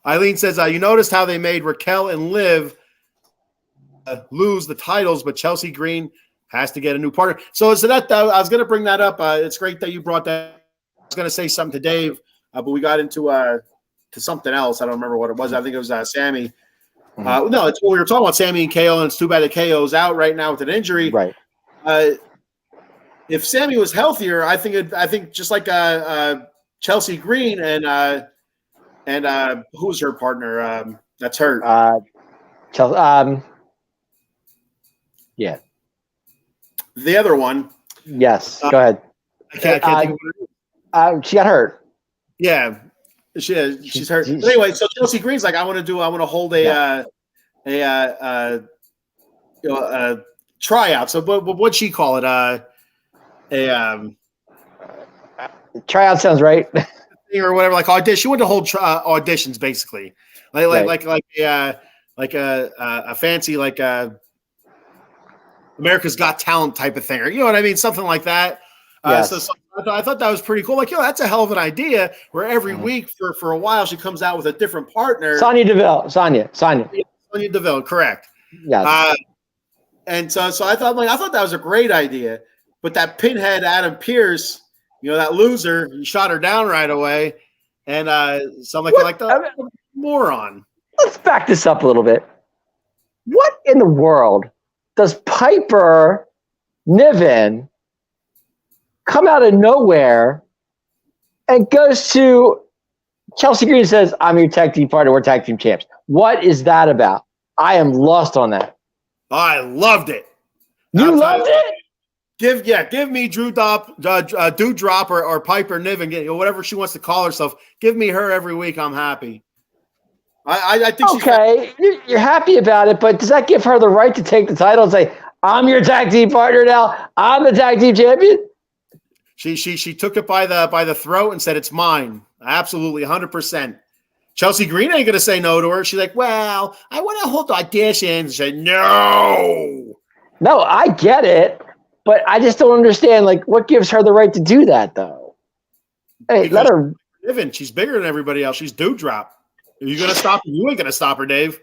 Eileen says, "You noticed how they made Raquel and Liv lose the titles, but Chelsea Green has to get a new partner." So that I was going to bring that up. It's great that you brought that. I was going to say something to Dave, but we got into to something else. I don't remember what it was. I think it was Sammy. No, it's when we were talking about Sammy and KO, and it's too bad that KO's out right now with an injury. Right. If Sammy was healthier, I think just like Chelsea Green and who's her partner? That's hurt. Yeah. The other one. Yes. Go ahead. I can't think of it. She got hurt. Yeah. She's hurt. But anyway, so Chelsea Green's like, I want to hold a tryout. So, but what'd she call it? Tryout sounds right. Or whatever, like audition. She wanted to hold auditions, basically, like a fancy America's Got Talent type of thing, or you know what I mean, something like that. Yes. So I thought that was pretty cool. Like, that's a hell of an idea. Where every week for a while she comes out with a different partner. Sonya Deville, correct. Yeah. And so I thought that was a great idea. But that pinhead Adam Pearce, that loser, he shot her down right away. And so I'm like the moron. Let's back this up a little bit. What in the world does Piper Niven come out of nowhere and goes to Chelsea Green and says, "I'm your tag team partner. We're tag team champs"? What is that about? I am lost on that. I loved it. You loved it? Give me Doudrop or Piper Niven, whatever she wants to call herself. Give me her every week. I'm happy. I think okay. You're happy about it, but does that give her the right to take the title and say, "I'm your tag team partner now. I'm the tag team champion"? She took it by the throat and said, "It's mine." Absolutely, 100%. Chelsea Green ain't gonna say no to her. She's like, "Well, I want to hold auditions." She said, "No." No, I get it, but I just don't understand. What gives her the right to do that, though? Hey, let her. She's bigger than everybody else. She's Doudrop. Are you gonna stop her? You ain't gonna stop her, Dave.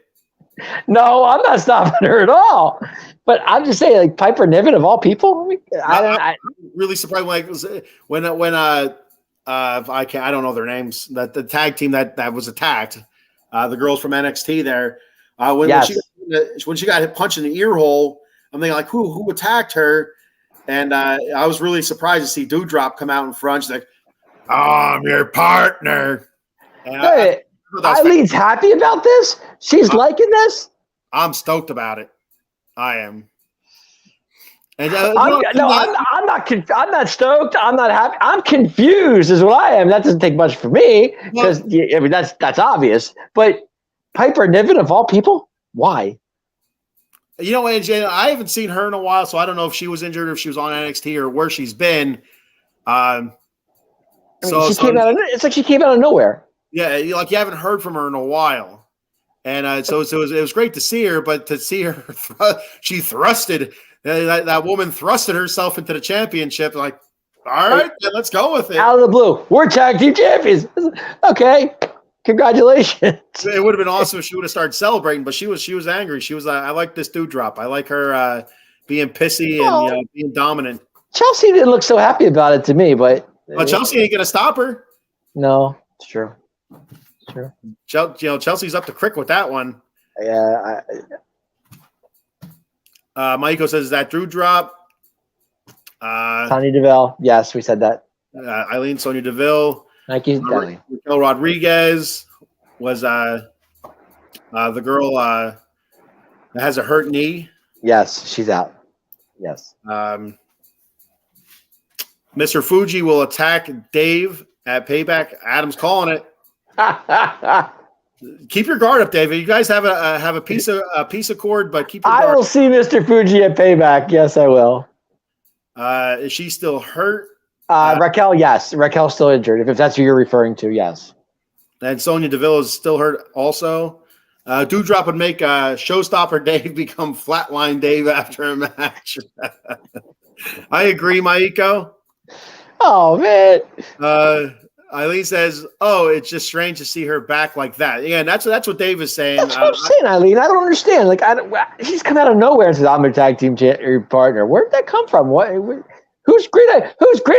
No, I'm not stopping her at all. But I'm just saying, Piper Niven of all people. I'm really surprised when I don't know their names. That the tag team that was attacked, the girls from NXT there. When she got hit punched in the ear hole, I'm thinking who attacked her, and I was really surprised to see Doudrop come out in front. She's like, "I'm your partner." And hey, Eileen's happy about this. She's liking this. I'm stoked about it. I am. And I'm not stoked. I'm not happy. I'm confused, is what I am. That doesn't take much for me because that's obvious. But Piper Niven of all people? Why? You know, AJ, I haven't seen her in a while, so I don't know if she was injured or if she was on NXT or where she's been. It's like she came out of nowhere. Yeah, like you haven't heard from her in a while, and so it was great to see her, but to see her, she thrusted that woman thrusted herself into the championship. Like, all right, then let's go with it. Out of the blue, we're tag team champions. Okay. Congratulations. It would have been awesome if she would have started celebrating, but she was angry. She was I like this dewdrop. I like her being pissy and being dominant. Chelsea didn't look so happy about it to me, but Chelsea ain't gonna stop her. No, it's true. It's true. Chelsea's up to crick with that one. Yeah. Maiko says that dewdrop. Sonya Deville. Yes, we said that. Eileen Sonya Deville. Thank you, Raquel Rodriguez was the girl that has a hurt knee. Yes, she's out. Yes. Mr. Fuji will attack Dave at Payback. Adam's calling it. Keep your guard up, Dave. You guys have a piece of cord, but keep your guard. I will see Mr. Fuji at Payback. Yes, I will. Is she still hurt? Raquel, yes. Raquel's still injured. If that's who you're referring to, yes. And Sonya Deville is still hurt also. Dewdrop would make Showstopper Dave become Flatline Dave after a match. I agree, Maiko. Oh, man. Eileen says, it's just strange to see her back like that. Yeah, and that's what Dave is saying. That's what I'm saying, Eileen. I don't understand. Like, she's come out of nowhere and says, I'm a tag team partner. Where did that come from? Whose great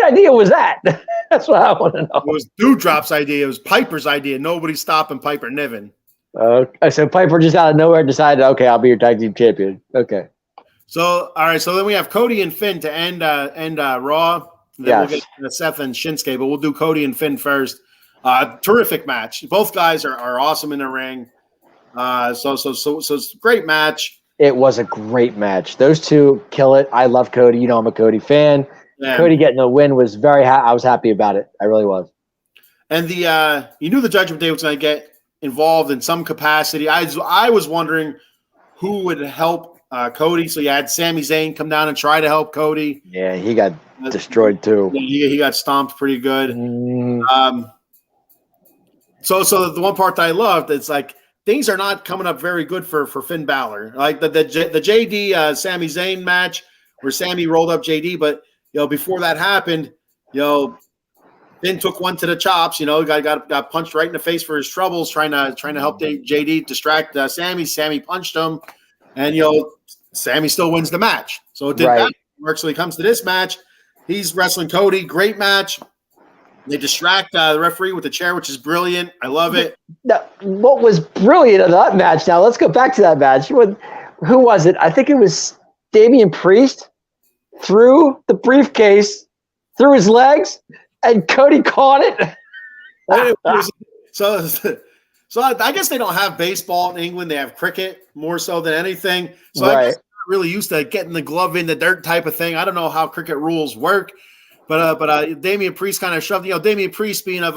idea was that? That's what I want to know. It was Dewdrop's idea. It was Piper's idea. Nobody's stopping Piper Niven. So Piper just out of nowhere decided, okay, I'll be your tag team champion. Okay. So, all right. So then we have Cody and Finn to end Raw. Then we'll get Seth and Shinsuke, but we'll do Cody and Finn first. Terrific match. Both guys are awesome in the ring. So it's a great match. It was a great match. Those two kill it. I love Cody. You know I'm a Cody fan. Yeah. Cody getting the win was I was happy about it. I really was. And you knew the Judgment Day was going to get involved in some capacity. I was wondering who would help Cody. So you had Sami Zayn come down and try to help Cody. Yeah, he got destroyed too. He got stomped pretty good. So the one part that I loved, it's like things are not coming up very good for Finn Balor. Like the JD Sami Zayn match where Sami rolled up JD, but before that happened, Finn took one to the chops. Got punched right in the face for his troubles, trying to help JD distract Sami. Sami punched him, and Sami still wins the match. So it didn't matter. Actually comes to this match. He's wrestling Cody. Great match. They distract the referee with the chair, which is brilliant. I love it. What was brilliant of that match? Now let's go back to that match. Who was it? I think it was Damian Priest threw the briefcase through his legs, and Cody caught it. So I guess they don't have baseball in England. They have cricket more so than anything. So I guess they're not really used to getting the glove in the dirt type of thing. I don't know how cricket rules work. But Damian Priest kind of shoved. Damian Priest being of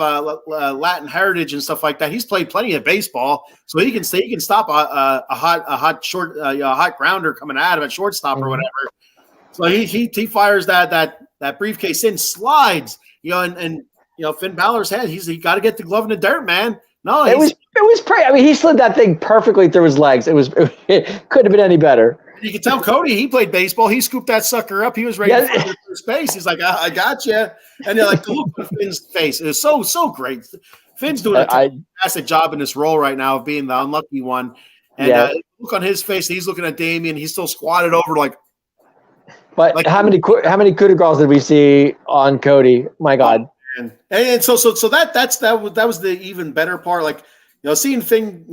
Latin heritage and stuff like that, he's played plenty of baseball, so he can stop a hot grounder coming at him at shortstop or whatever. So he fires that briefcase in, slides, and Finn Balor's head. He got to get the glove in the dirt, man. No, it was pretty. I mean, he slid that thing perfectly through his legs. It couldn't have been any better. You can tell Cody, he played baseball. He scooped that sucker up. He was ready for first base. He's like, I got you. And they're like, look at Finn's face. It was so great. Finn's doing a fantastic job in this role right now of being the unlucky one. And look on his face. He's looking at Damian. He's still squatted over like. But how many coup de grace did we see on Cody? My God. And so that was the even better part. Like, seeing Finn,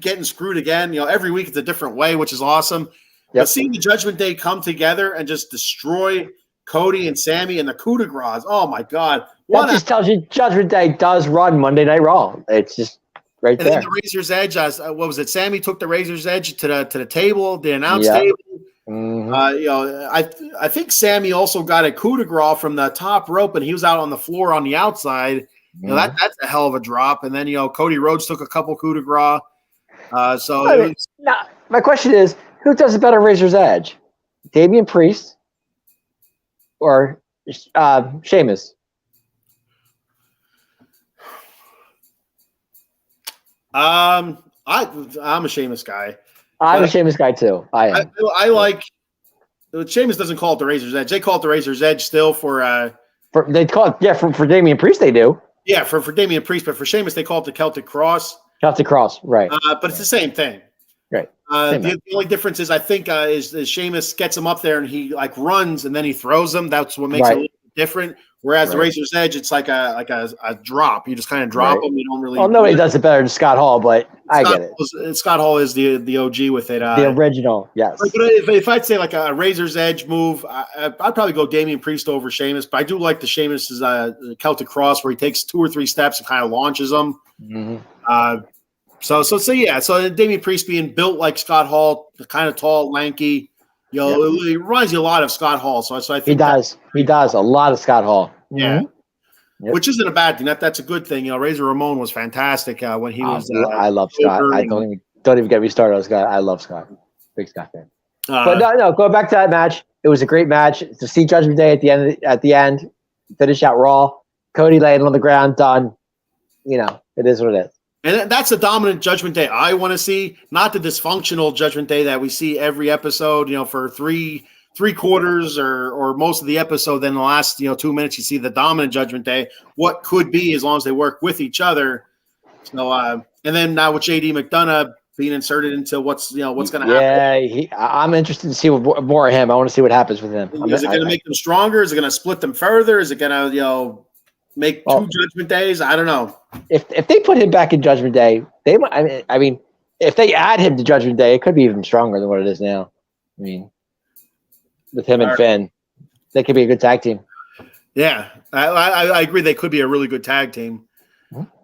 getting screwed again. Every week it's a different way, which is awesome. Yep. But seeing the Judgment Day come together and just destroy Cody and Sami and the coup de grace. Oh my God! That just tells you Judgment Day does run Monday Night Raw. It's just right there. And then the Razor's Edge. What was it? Sami took the Razor's Edge to the table, the announce table. Mm-hmm. I think Sami also got a coup de grace from the top rope, and he was out on the floor on the outside. That's a hell of a drop. And then Cody Rhodes took a couple coup de grace. My question is, who does a better Razor's Edge? Damian Priest or Sheamus? I'm a Sheamus guy. I'm a Sheamus guy too. I like Sheamus doesn't call it the Razor's Edge. They call it the Razor's Edge still for they call it for Damian Priest they do. Yeah, for Damian Priest, but for Sheamus they call it the Celtic Cross. Celtic Cross, right? But it's the same thing. Right. The only difference is I think is Sheamus gets him up there and he like runs and then he throws him. That's what makes it a little different. Whereas the Razor's Edge, it's like a drop. You just kind of drop them. You don't really. Well, nobody does it better than Scott Hall, but I get it. Scott Hall is the OG with it. The original, yes. But if I'd say like a Razor's Edge move, I'd probably go Damian Priest over Sheamus. But I do like the Sheamus's Celtic Cross where he takes 2 or 3 steps and kind of launches them. Mm-hmm. So Damian Priest being built like Scott Hall, kind of tall, lanky. It reminds you a lot of Scott Hall. So I think he does a lot of Scott Hall. Yeah, which isn't a bad thing. That's a good thing. Razor Ramon was fantastic when he was. I love Scott. I don't even get me started on Scott. I love Scott. Big Scott fan. But no. Go back to that match. It was a great match to see Judgment Day at the end. Finish out Raw. Cody laying on the ground, done. It is what it is. And that's the dominant Judgment Day I want to see, not the dysfunctional Judgment Day that we see every episode, for three quarters or most of the episode. Then the last, 2 minutes, you see the dominant Judgment Day, what could be as long as they work with each other. So, and then now with JD McDonough being inserted into what's going to happen. Yeah, I'm interested to see more of him. I want to see what happens with him. Is it going to make them stronger? Is it going to split them further? Is it going to, make 2 Judgment Days? I don't know. If they put him back in Judgment Day, they might. I mean, if they add him to Judgment Day, it could be even stronger than what it is now. I mean, with him and Finn, they could be a good tag team. Yeah, I agree. They could be a really good tag team.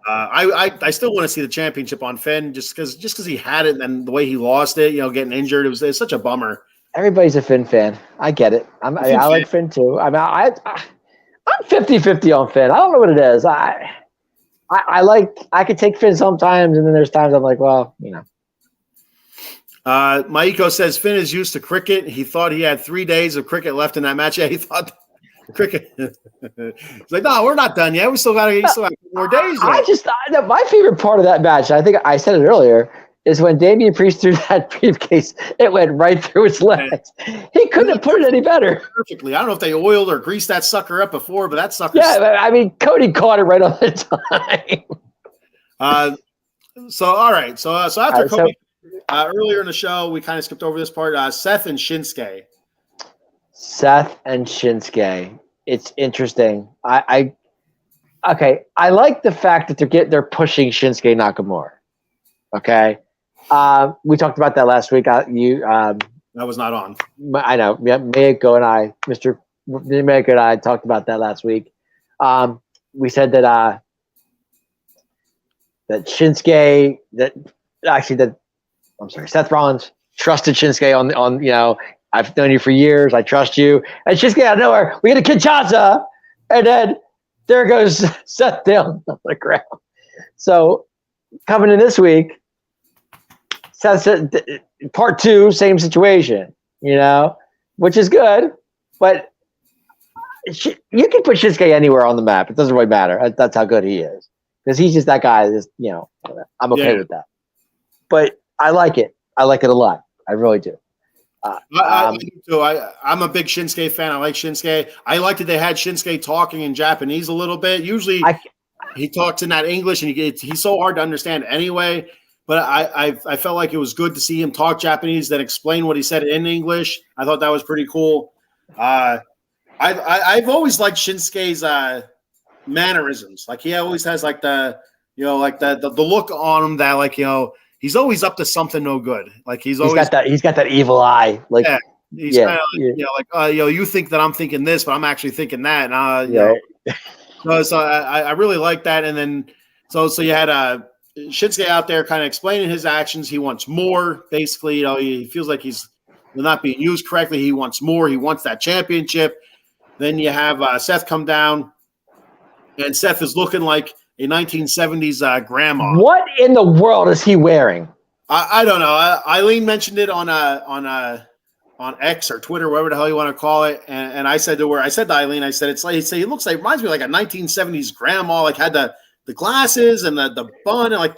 I still want to see the championship on Finn just because he had it and the way he lost it. Getting injured, it was such a bummer. Everybody's a Finn fan. I get it. I like Finn too. I'm 50-50 on Finn. I don't know what it is. I could take Finn sometimes, and then there's times I'm like, well, Maiko says Finn is used to cricket. He thought he had 3 days of cricket left in that match. Yeah, he thought cricket. It's like, no, we're not done yet. We still got more days. My favorite part of that match, I think I said it earlier, is when Damian Priest threw that briefcase, it went right through his legs. He couldn't have put it any better. Perfectly. I don't know if they oiled or greased that sucker up before, but that sucker. Yeah, I mean, Cody caught it right on the time. All right. So after Cody, earlier in the show, we kind of skipped over this part. Seth and Shinsuke. It's interesting. I like the fact that they're pushing Shinsuke Nakamura. Okay. We talked about that last week. That was not on. I know. Miyako and I, Mr. Miyako and I talked about that last week. We said that Shinsuke, Seth Rollins trusted Shinsuke on I've known you for years. I trust you. And Shinsuke out of nowhere, we get a Kinshasa, and then there goes Seth down on the ground. So coming in this week, part 2, same situation, which is good, but you can put Shinsuke anywhere on the map. It doesn't really matter. That's how good he is, because he's just that guy. I'm okay with that. But I like it. I like it a lot. I really do. I do too. I'm a big Shinsuke fan. I like Shinsuke. I liked that they had Shinsuke talking in Japanese a little bit. Usually he talks in that English, and he's so hard to understand anyway. But I felt like it was good to see him talk Japanese, then explain what he said in English. I thought that was pretty cool. I've always liked Shinsuke's mannerisms. Like, he always has like the look on him that he's always up to something no good. Like, he's got that evil eye. Like, yeah, he's kind of you think that I'm thinking this, but I'm actually thinking that. And so I really like that. And then so you had Shinsuke out there kind of explaining his actions. He wants more. Basically, he feels like he's not being used correctly. He wants more. He wants that championship. Then you have Seth come down, and Seth is looking like a 1970s grandma. What in the world is he wearing? I don't know. Eileen mentioned it on X or Twitter, whatever the hell you want to call it, and I said to Eileen, I said it looks like, reminds me of like a 1970s grandma, like had the glasses and the bun and like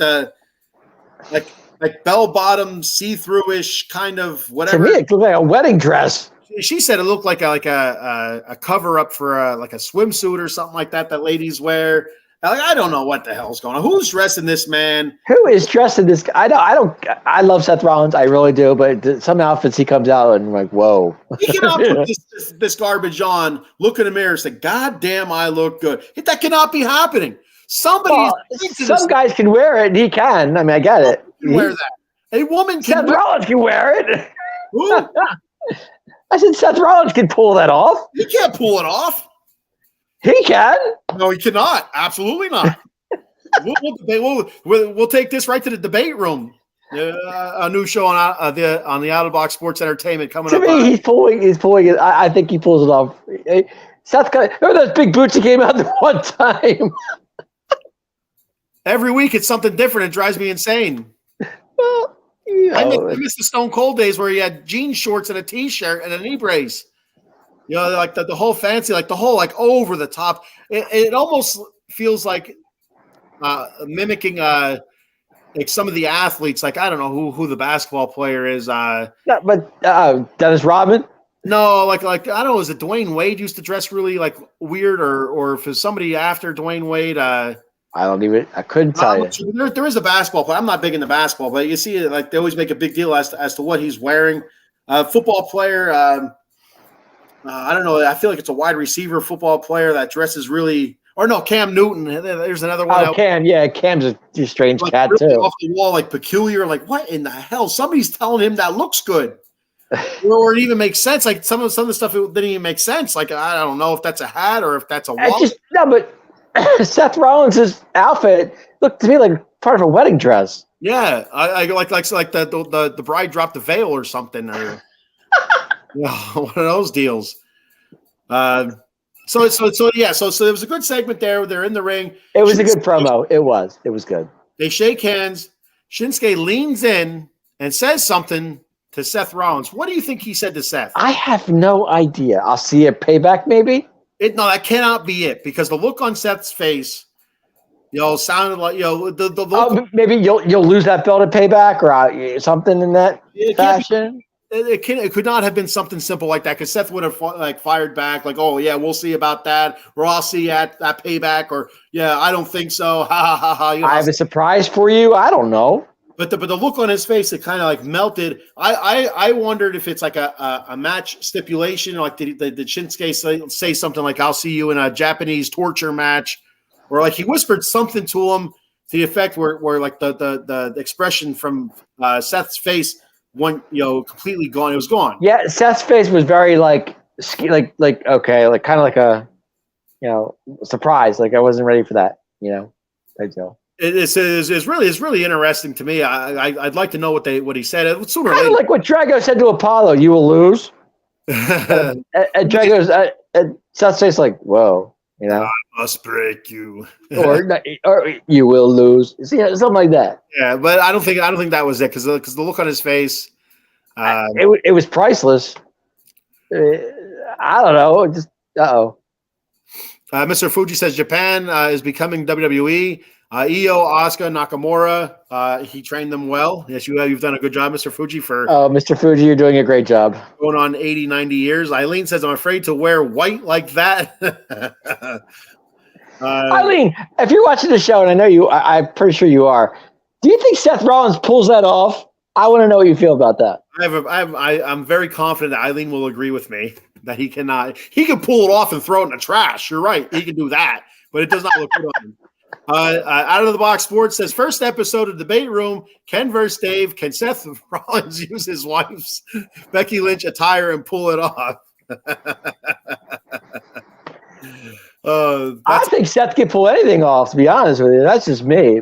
bell bottom see-through-ish kind of whatever. To me, it looked like a wedding dress. She said it looked like a cover up for like a swimsuit or something like that ladies wear. Like, I don't know what the hell's going on. Who's dressing this man? Who is dressing this guy? I love Seth Rollins. I really do. But some outfits he comes out and I'm like, whoa. He cannot put this garbage on, look in the mirror and say, God damn, I look good. That cannot be happening. Some guys can wear it and he can. I mean, I get it. Wear that. A woman can Seth Rollins can wear it. Who? I said Seth Rollins can pull that off. He can't pull it off. He can. No, he cannot. Absolutely not. We'll take this right to the debate room. A new show on the Out of Box Sports Entertainment coming up. To me, he's pulling it. I think he pulls it off. Seth, remember those big boots he came out there one time? Every week it's something different. It drives me insane. Well, I miss the Stone Cold days where he had jean shorts and a T-shirt and a knee brace. You know, like the whole fancy, like the whole like over the top. It almost feels like mimicking like some of the athletes. Like I don't know who the basketball player is. Dennis Rodman. No, like I don't know. Is it Dwayne Wade used to dress really like weird, or if it's somebody after Dwayne Wade? I couldn't tell you. There is a basketball player. I'm not big into basketball, but you see it like they always make a big deal as to what he's wearing. Football player. I don't know. I feel like it's a wide receiver football player that dresses really. Or no, Cam Newton. There's another one. Oh, Cam. Yeah, Cam's a strange cat really too. Off the wall, like peculiar. Like what in the hell? Somebody's telling him that looks good, or it even makes sense. Like some of the stuff it didn't even make sense. Like I don't know if that's a hat or if that's a wallet. But Seth Rollins' outfit looked to me like part of a wedding dress. Yeah, I like the bride dropped the veil or something, or one of those deals. So there was a good segment there. They're in the ring. It was a good promo. It was good. They shake hands. Shinsuke leans in and says something to Seth Rollins. What do you think he said to Seth? I have no idea. I'll see a payback maybe. No, that cannot be it because the look on Seth's face, sounded like the look. Oh, maybe you'll lose that belt at payback or something in that fashion. It could not have been something simple like that because Seth would have fired back like, oh yeah, we'll see about that, or I'll see at that payback, or yeah, I don't think so. Ha ha ha ha. I have a surprise for you. I don't know. But the look on his face, it kind of like melted. I wondered if it's like a match stipulation, like did Shinsuke say something like "I'll see you in a Japanese torture match," or like he whispered something to him to the effect where like the expression from Seth's face went completely gone. It was gone. Yeah, Seth's face was very like okay, like kind of like a surprise. Like I wasn't ready for that. Type deal. It's really interesting to me. I'd like to know what he said. Sooner kind of like what Drago said to Apollo. You will lose. and Drago's Seth's face like, whoa, I must break you, or you will lose. See, something like that. Yeah, but I don't think that was it because the look on his face. It was priceless. I don't know. Just Mr. Fuji says Japan is becoming WWE. Io, Asuka, Nakamura, he trained them well. Yes, you've done a good job, Mr. Fuji. Mr. Fuji, you're doing a great job. Going on 80, 90 years. Eileen says, I'm afraid to wear white like that. Eileen, if you're watching the show, and I know I'm pretty sure you are, do you think Seth Rollins pulls that off? I want to know what you feel about that. I'm very confident that Eileen will agree with me that he cannot. He can pull it off and throw it in the trash. You're right. He can do that, but it does not look good on him. Out of the Box Sports says first episode of Debate Room, Ken versus Dave. Can Seth Rollins use his wife's Becky Lynch attire and pull it off? I think Seth can pull anything off, to be honest with you. That's just me.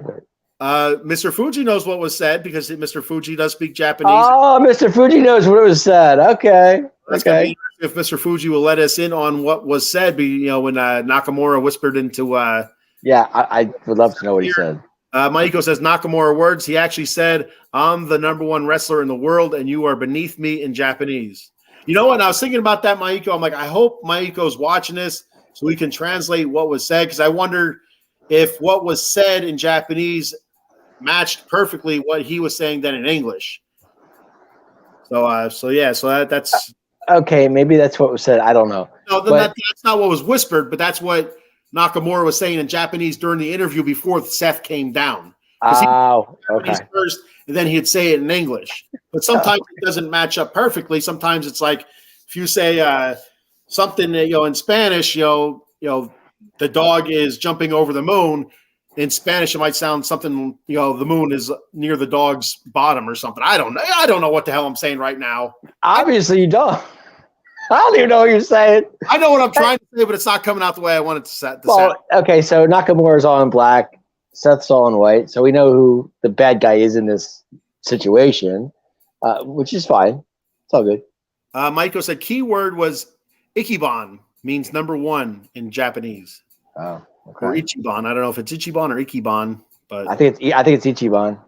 Mr. Fuji knows what was said because Mr. Fuji does speak Japanese. Oh, Mr. Fuji knows what was said. Okay. Okay. If Mr. Fuji will let us in on what was said, when Nakamura whispered into. Yeah, I would love to know what he said. Maiko says Nakamura words. He actually said, "I'm the number one wrestler in the world, and you are beneath me" in Japanese. You know what? I was thinking about that, Maiko. I'm like, I hope Maiko's watching this so we can translate what was said, because I wonder if what was said in Japanese matched perfectly what he was saying then in English. So that's okay. Maybe that's what was said. I don't know. No, that's not what was whispered, but that's what Nakamura was saying in Japanese during the interview before Seth came down. Oh, okay. First, and then he'd say it in English. But sometimes it doesn't match up perfectly. Sometimes it's like if you say something, in Spanish, the dog is jumping over the moon. In Spanish, it might sound something, the moon is near the dog's bottom or something. I don't know. I don't know what the hell I'm saying right now. Obviously, you don't. I don't even know what you're saying. I know what I'm trying to say, but it's not coming out the way I want it to sound. Okay, so Nakamura is all in black. Seth's all in white. So we know who the bad guy is in this situation, which is fine. It's all good. Maiko said keyword was Ichiban, means number one in Japanese. Oh, okay. Or Ichiban. I don't know if it's Ichiban or Ikiban, but I think it's Ichiban.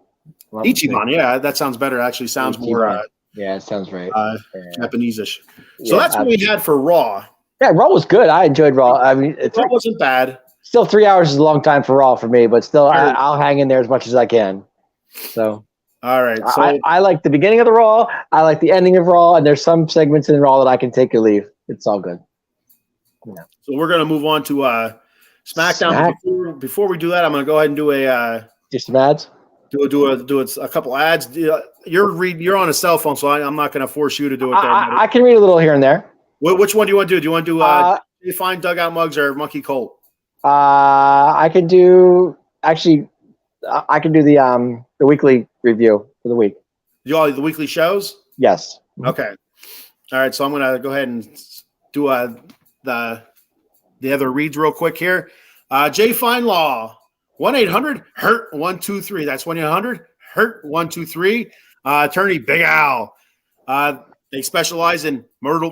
Ichiban, yeah, that sounds better. Actually, sounds Ichiban. more. Yeah, it sounds right. Japanese-ish. So that's what we had for Raw. Yeah, Raw was good. I enjoyed Raw. I mean, Raw wasn't bad. Still, 3 hours is a long time for Raw for me, but still, I'll hang in there as much as I can. So, all right. So I like the beginning of the Raw. I like the ending of Raw, and there's some segments in Raw that I can take or leave. It's all good. Yeah. So we're going to move on to SmackDown. Before we do that, I'm going to go ahead and do some ads. Do a couple ads. You're on a cell phone, so I'm not going to force you to do it. I can read a little here and there. Which one do you want to do? Do you want to do Fine Dugout Mugs or Monkey Colt? I can do the weekly review for the week. The weekly shows? Yes. Okay. All right. So I'm going to go ahead and do the other reads real quick here. Jay Finelaw, 1-800-HURT-123. That's 1-800-HURT-123. Attorney Big Al. They specialize in motor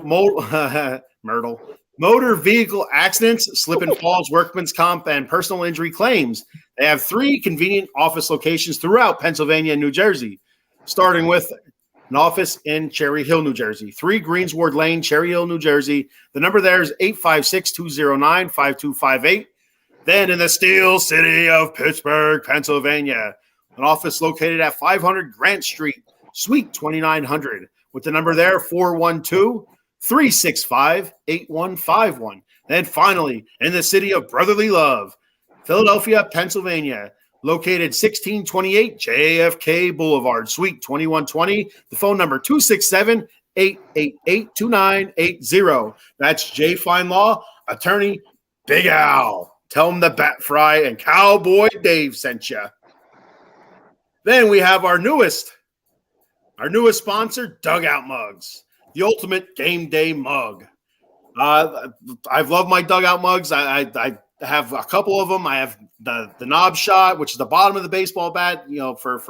vehicle accidents, slip and falls, workman's comp, and personal injury claims. They have 3 convenient office locations throughout Pennsylvania and New Jersey, starting with an office in Cherry Hill, New Jersey. 3 Greensward Lane, Cherry Hill, New Jersey. The number there is 856-209-5258. Then in the Steel City of Pittsburgh, Pennsylvania, an office located at 500 Grant Street, Suite 2900, with the number there 412-365-8151. Then finally, in the city of Brotherly Love, Philadelphia, Pennsylvania, located 1628 JFK Boulevard, Suite 2120. The phone number 267-888-2980. That's Jay Finelaw, attorney Big Al. Tell him the Bat Fry and Cowboy Dave sent you. Then we have our newest sponsor, Dugout Mugs, the ultimate game day mug. I've loved my Dugout Mugs. I have a couple of them. I have the knob shot, which is the bottom of the baseball bat, for if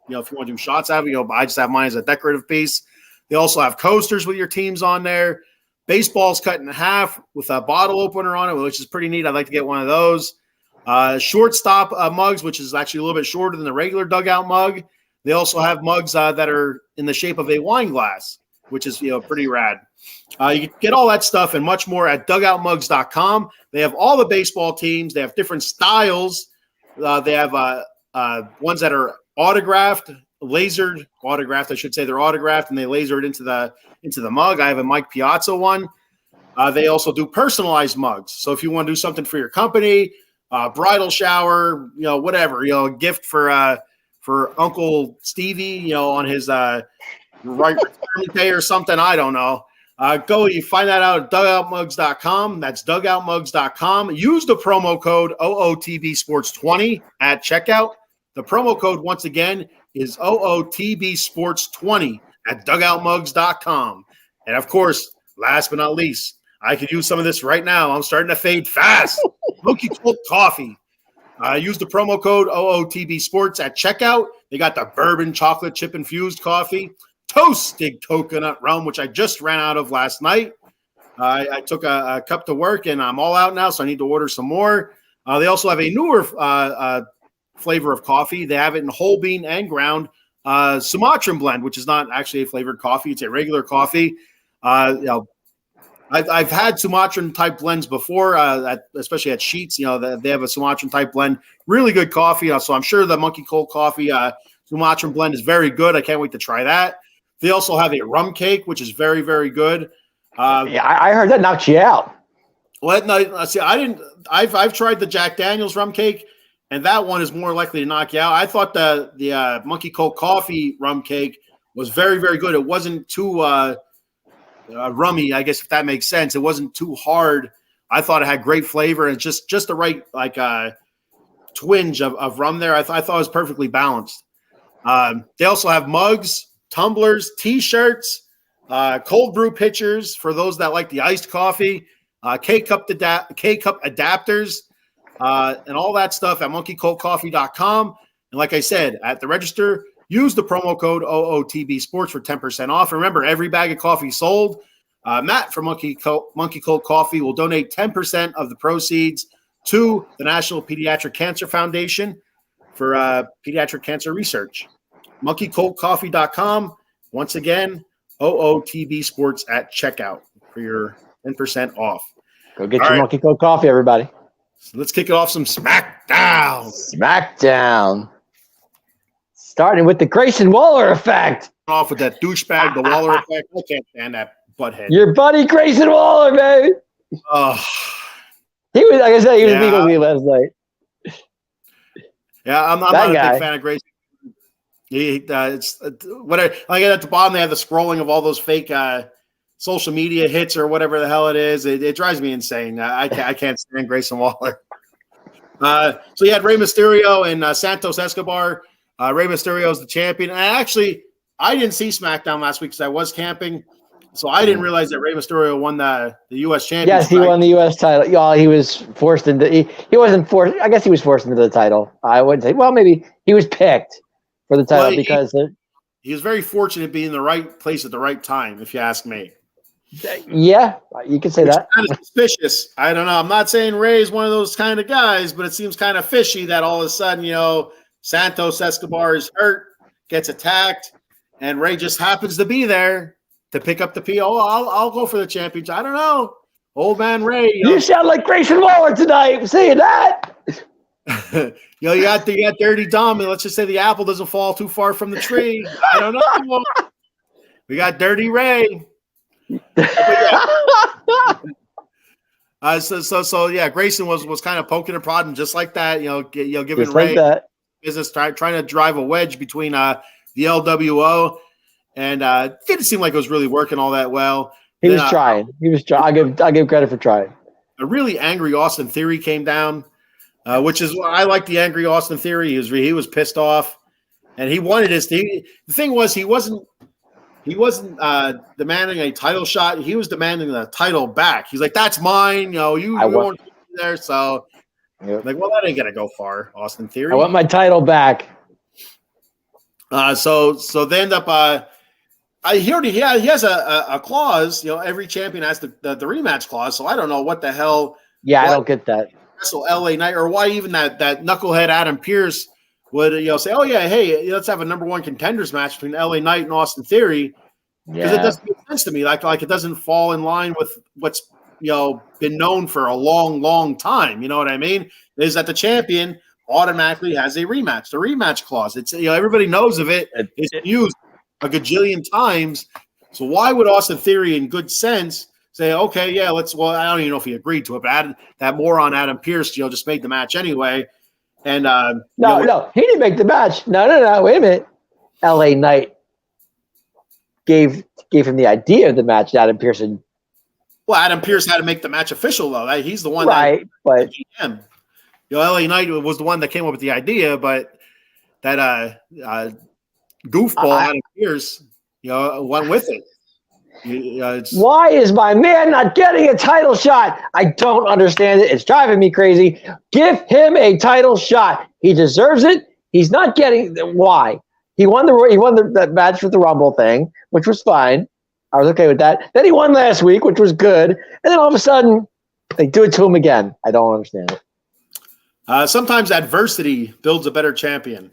you want to do shots out of it, I just have mine as a decorative piece. They also have coasters with your teams on there. Baseball's cut in half with a bottle opener on it, which is pretty neat. I'd like to get one of those. Shortstop mugs, which is actually a little bit shorter than the regular Dugout mug. They also have mugs that are in the shape of a wine glass, which is pretty rad. You can get all that stuff and much more at dugoutmugs.com. They have all the baseball teams. They have different styles. They have ones that are autographed, lasered autographed. I should say they're autographed, and they laser it into the mug. I have a Mike Piazza one. They also do personalized mugs. So if you want to do something for your company, bridal shower, whatever, a gift for Uncle Stevie, on his retirement day or something, I don't know. You find that out at dugoutmugs.com. That's dugoutmugs.com. Use the promo code OOTBSports20 at checkout. The promo code, once again, is OOTBSports20 at dugoutmugs.com. And, of course, last but not least, I could use some of this right now. I'm starting to fade fast. Monkey Colt Coffee. Use the promo code OOTBSports at checkout. They got the bourbon chocolate chip infused coffee, toasted coconut rum, which I just ran out of last night. I took a cup to work, and I'm all out now, so I need to order some more. They also have a newer flavor of coffee. They have it in whole bean and ground Sumatran blend, which is not actually a flavored coffee. It's a regular coffee. I've had Sumatran type blends before, especially at Sheets. They have a Sumatran type blend. Really good coffee. So I'm sure the Monkey Cold Coffee Sumatran blend is very good. I can't wait to try that. They also have a rum cake, which is very, very good. I heard that knocked you out. Well, no, see, I didn't. I've tried the Jack Daniel's rum cake, and that one is more likely to knock you out. I thought the Monkey Cold Coffee rum cake was very, very good. It wasn't too rummy, I guess, if that makes sense. It wasn't too hard. I thought it had great flavor and just the right twinge of rum there. I thought it was perfectly balanced. They also have mugs, tumblers, T-shirts, cold brew pitchers for those that like the iced coffee, K-cup adapters, and all that stuff at monkeycoldcoffee.com. And like I said, at the register, use the promo code OOTB Sports for 10% off. Remember, every bag of coffee sold, Matt from Monkey Cold Coffee will donate 10% of the proceeds to the National Pediatric Cancer Foundation for pediatric cancer research. monkeycoldcoffee.com. Once again, OOTB Sports at checkout for your 10% off. Go get your Monkey Cold Coffee, everybody. So let's kick it off some Smackdown. Smackdown. Starting with the Grayson Waller effect. Off with that douchebag, the Waller effect. I can't stand that butthead. Your buddy Grayson Waller, baby. He was, like I said, he was being with me last night. Yeah, I'm not a big fan of Grayson. It's what I get at the bottom. They have the scrolling of all those fake social media hits or whatever the hell it is. It drives me insane. I can't stand Grayson Waller. So you had Rey Mysterio and Santos Escobar. Rey Mysterio is the champion. And actually, I didn't see SmackDown last week because I was camping, so I didn't realize that Rey Mysterio won the U.S. championship. Yes, he won the U.S. title. Y'all, he was forced into. He wasn't forced. I guess he was forced into the title. I wouldn't say. Well, maybe he was picked for the title because he was very fortunate being in the right place at the right time, if you ask me. Yeah, you could say that. Kind of suspicious. I don't know. I'm not saying Ray is one of those kind of guys, but it seems kind of fishy that all of a sudden, Santos Escobar is hurt, gets attacked, and Ray just happens to be there to pick up the PO. I'll go for the championship. I don't know. Old man Ray. You sound like Grayson Waller tonight. Saying that. You got Dirty Dom, and let's just say the apple doesn't fall too far from the tree. I don't know. We got Dirty Ray. So Grayson was kind of poking and prodding just like that, giving just Ray like business, trying to drive a wedge between the LWO, and didn't seem like it was really working all that well. He was trying. I give credit for trying. A really angry Austin Theory came down, which is why I like the angry Austin Theory. He was pissed off, and he wanted his. The thing was, he wasn't demanding a title shot. He was demanding the title back. He's like, "That's mine." You weren't there, so like, well, that ain't gonna go far, Austin Theory. I want my title back. So they end up. He has a clause. Every champion has the rematch clause. So I don't know what the hell. Yeah, I don't get that. Wrestle LA Knight, or why even that knucklehead Adam Pearce would say, "Oh yeah, hey, let's have a number one contenders match between LA Knight and Austin Theory," because it doesn't make sense to me. Like it doesn't fall in line with what's been known for a long, long time. You know what I mean? Is that the champion automatically has a rematch? The rematch clause. It's everybody knows of it. It's used a gajillion times. So why would Austin Theory, in good sense, say, "Okay, yeah, let's"? Well, I don't even know if he agreed to it, but that moron Adam Pearce, just made the match anyway. And no, he didn't make the match. No. Wait a minute. LA Knight gave him the idea of the match. Adam Pearson. Well, Adam Pearce had to make the match official, though. He's the one, right? But LA Knight was the one that came up with the idea, but that goofball Adam Pearce, went with it. Why is my man not getting a title shot? I don't understand it. It's driving me crazy. Give him a title shot. He deserves it. He's not getting. Why? He won the match with the Rumble thing, which was fine. I was okay with that. Then he won last week, which was good. And then all of a sudden, they do it to him again. I don't understand it. Sometimes adversity builds a better champion.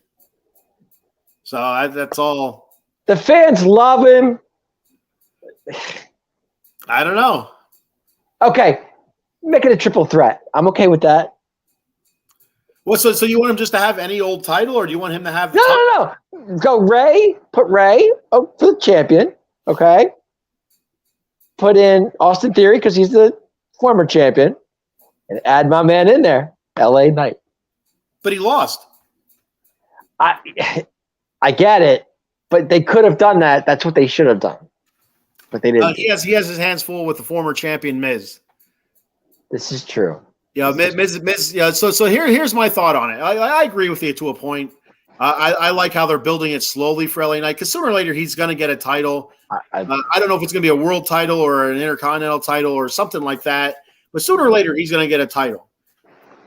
So that's all. The fans love him. I don't know. Okay, make it a triple threat. I'm okay with that. Well, so you want him just to have any old title, or do you want him to have? No. Go Ray. Put Ray for the champion. Okay. Put in Austin Theory because he's the former champion, and add my man in there, LA Knight. But he lost. I get it, but they could have done that. That's what they should have done, but they didn't. He has his hands full with the former champion Miz. This is true. Yeah, Miz. Yeah. So here's my thought on it. I agree with you to a point. I like how they're building it slowly for LA Knight because sooner or later he's going to get a title. I don't know if it's going to be a world title or an intercontinental title or something like that, but sooner or later he's going to get a title.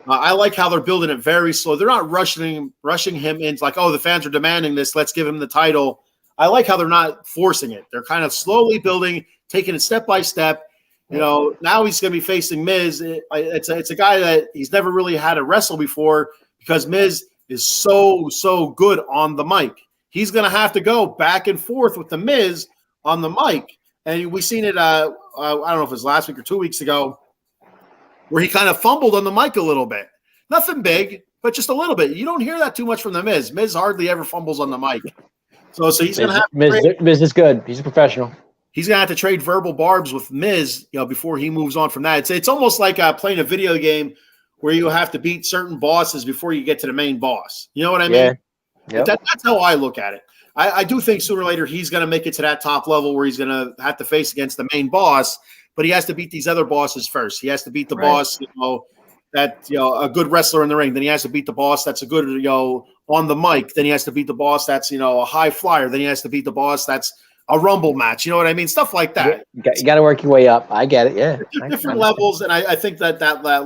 I like how they're building it very slow. They're not rushing him in like, oh, the fans are demanding this. Let's give him the title. I like how they're not forcing it. They're kind of slowly building, taking it step by step. Now he's going to be facing Miz. It's a guy that he's never really had to wrestle before because Miz is so good on the mic. He's going to have to go back and forth with the Miz on the mic. And we seen it, I don't know if it was last week or 2 weeks ago, where he kind of fumbled on the mic a little bit. Nothing big, but just a little bit. You don't hear that too much from the Miz. Miz hardly ever fumbles on the mic. So he's going to have to Miz is good. He's a professional. He's going to have to trade verbal barbs with Miz, before he moves on from that. It's almost like playing a video game where you have to beat certain bosses before you get to the main boss. You know what I mean? Yeah. Yep. That's how I look at it. I do think sooner or later he's going to make it to that top level where he's going to have to face against the main boss, but he has to beat these other bosses first. He has to beat the boss, a good wrestler in the ring. Then he has to beat the boss that's a good, on the mic. Then he has to beat the boss that's, a high flyer. Then he has to beat the boss that's a rumble match. You know what I mean? Stuff like that. You got to work your way up. I get it. Yeah. Different levels. And I think that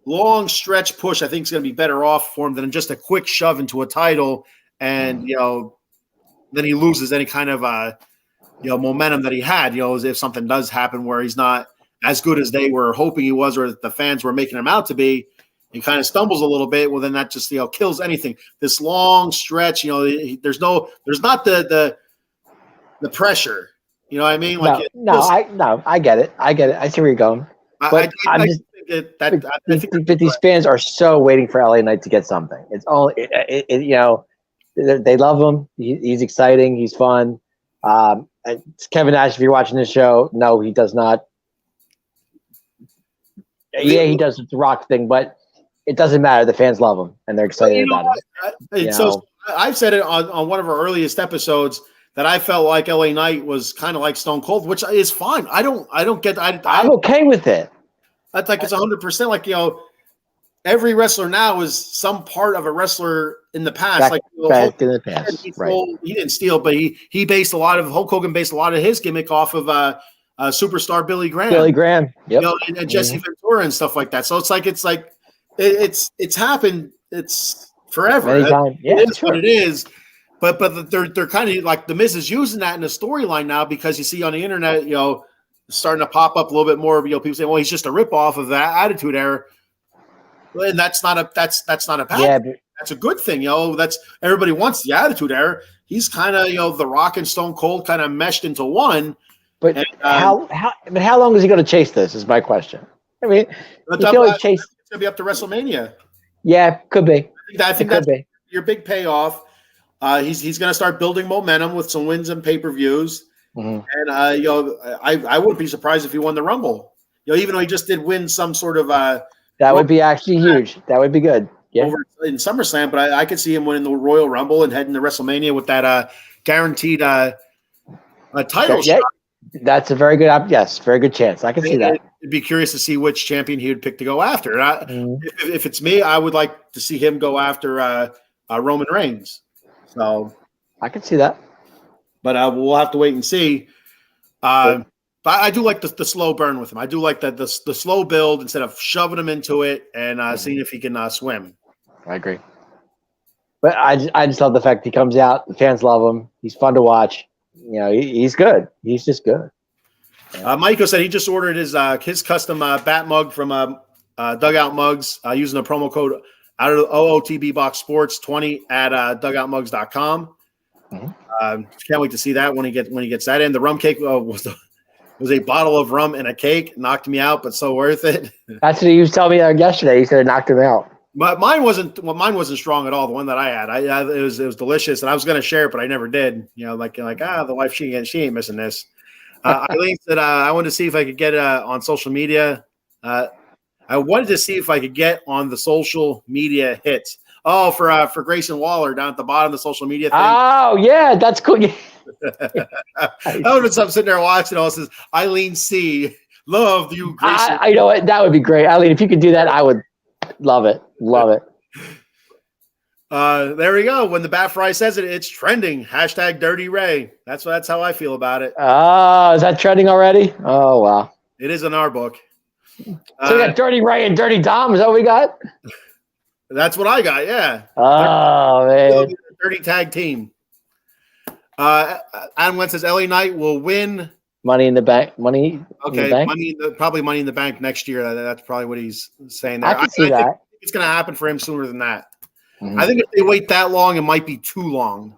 long stretch push, I think is going to be better off for him than just a quick shove into a title. And, then he loses any kind of, momentum that he had, if something does happen where he's not as good as they were hoping he was, or the fans were making him out to be, he kind of stumbles a little bit. Well, then that just, kills anything. This long stretch, there's not the pressure. You know what I mean? Like I get it. I see where you're going. But I think these fans are so waiting for LA Knight to get something. It's only, they love him. He's exciting. He's fun. Kevin Nash, if you're watching this show, no, he does not. Yeah, he does the Rock thing, but it doesn't matter. The fans love him, and they're excited about it. So I've said it on one of our earliest episodes that I felt like LA Knight was kind of like Stone Cold, which is fine. I'm okay with it. I think it's 100%. Like, every wrestler now is some part of a wrestler in the past. Back in the past, he didn't steal, but he based Hulk Hogan based a lot of his gimmick off of superstar Billy Graham. Yep. And Jesse Ventura and stuff like that. So it's happened. It's forever. It is what it is. But they're kind of like the Miz is using that in the storyline now because you see on the internet, starting to pop up a little bit more. People saying, "Well, he's just a ripoff of that Attitude Era," and that's not a bad thing. That's a good thing. That's everybody wants the Attitude Era. He's kind of the Rock and Stone Cold kind of meshed into one. But how long is he going to chase this? Is my question. I mean, it's going to be up to WrestleMania. Yeah, could be. I think that's your big payoff. He's going to start building momentum with some wins and pay-per-views. Mm-hmm. And I wouldn't be surprised if he won the Rumble. Even though he just did win some sort of that would be actually huge. That would be good. Yeah. Over in SummerSlam, but I could see him winning the Royal Rumble and heading to WrestleMania with that guaranteed title shot. That's a very good very good chance. I can see that. I'd be curious to see which champion he would pick to go after. If it's me, I would like to see him go after Roman Reigns. So I can see that. But we'll have to wait and see. But I do like the slow burn with him. I do like the slow build instead of shoving him into it and seeing if he can swim. I agree. But I just love the fact he comes out. The fans love him. He's fun to watch. He's good. He's just good. Michael said he just ordered his custom bat mug from dugout mugs using the promo code out of the OOTB Box Sports 20 at dugoutmugs.com. Can't wait to see that when he gets that in. The rum cake was a bottle of rum and a cake. Knocked me out, but so worth it. That's what he was telling me yesterday. He said it knocked him out. But mine wasn't strong at all. The one that I had, it was delicious, and I was going to share it, but I never did. You know, like the wife, she ain't missing this. Eileen said I wanted to see if I could get on social media. I wanted to see if I could get on the social media hits. Oh, for Grayson Waller down at the bottom of the social media thing. Oh yeah, that's cool. That would have been something sitting there watching. All says Eileen C. Love you, Grayson. I know what that would be great, Eileen. If you could do that, I would love it. Love it. There we go. When the Bat Fry says it, it's trending. # Dirty Ray. That's how I feel about it. Oh, is that trending already? Oh wow. It is in our book. So we got Dirty Ray and Dirty Dom. Is that what we got? That's what I got. Yeah. Oh man. Dirty tag team. Adam Wentz says LA Knight will win Money in the Bank. Okay, probably Money in the Bank next year. That's probably what he's saying there. I can see that. Think it's going to happen for him sooner than that. I think if they wait that long, it might be too long.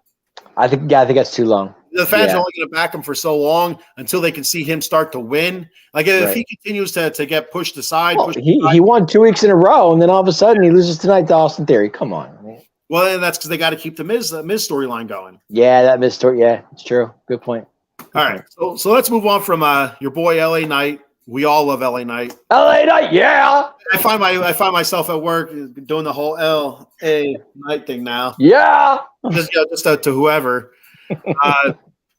I think that's too long. The fans are only going to back him for so long until they can see him start to win. Like if he continues to get pushed aside. He won 2 weeks in a row, and then all of a sudden he loses tonight to Austin Theory. Come on, man. Well, and that's because they got to keep the Miz storyline going. Yeah, that Miz story. Yeah, it's true. Good point. All right, so let's move on from your boy LA Knight. We all love LA Knight. LA Knight, yeah. I find myself at work doing the whole LA Knight thing now. Yeah. Just to whoever.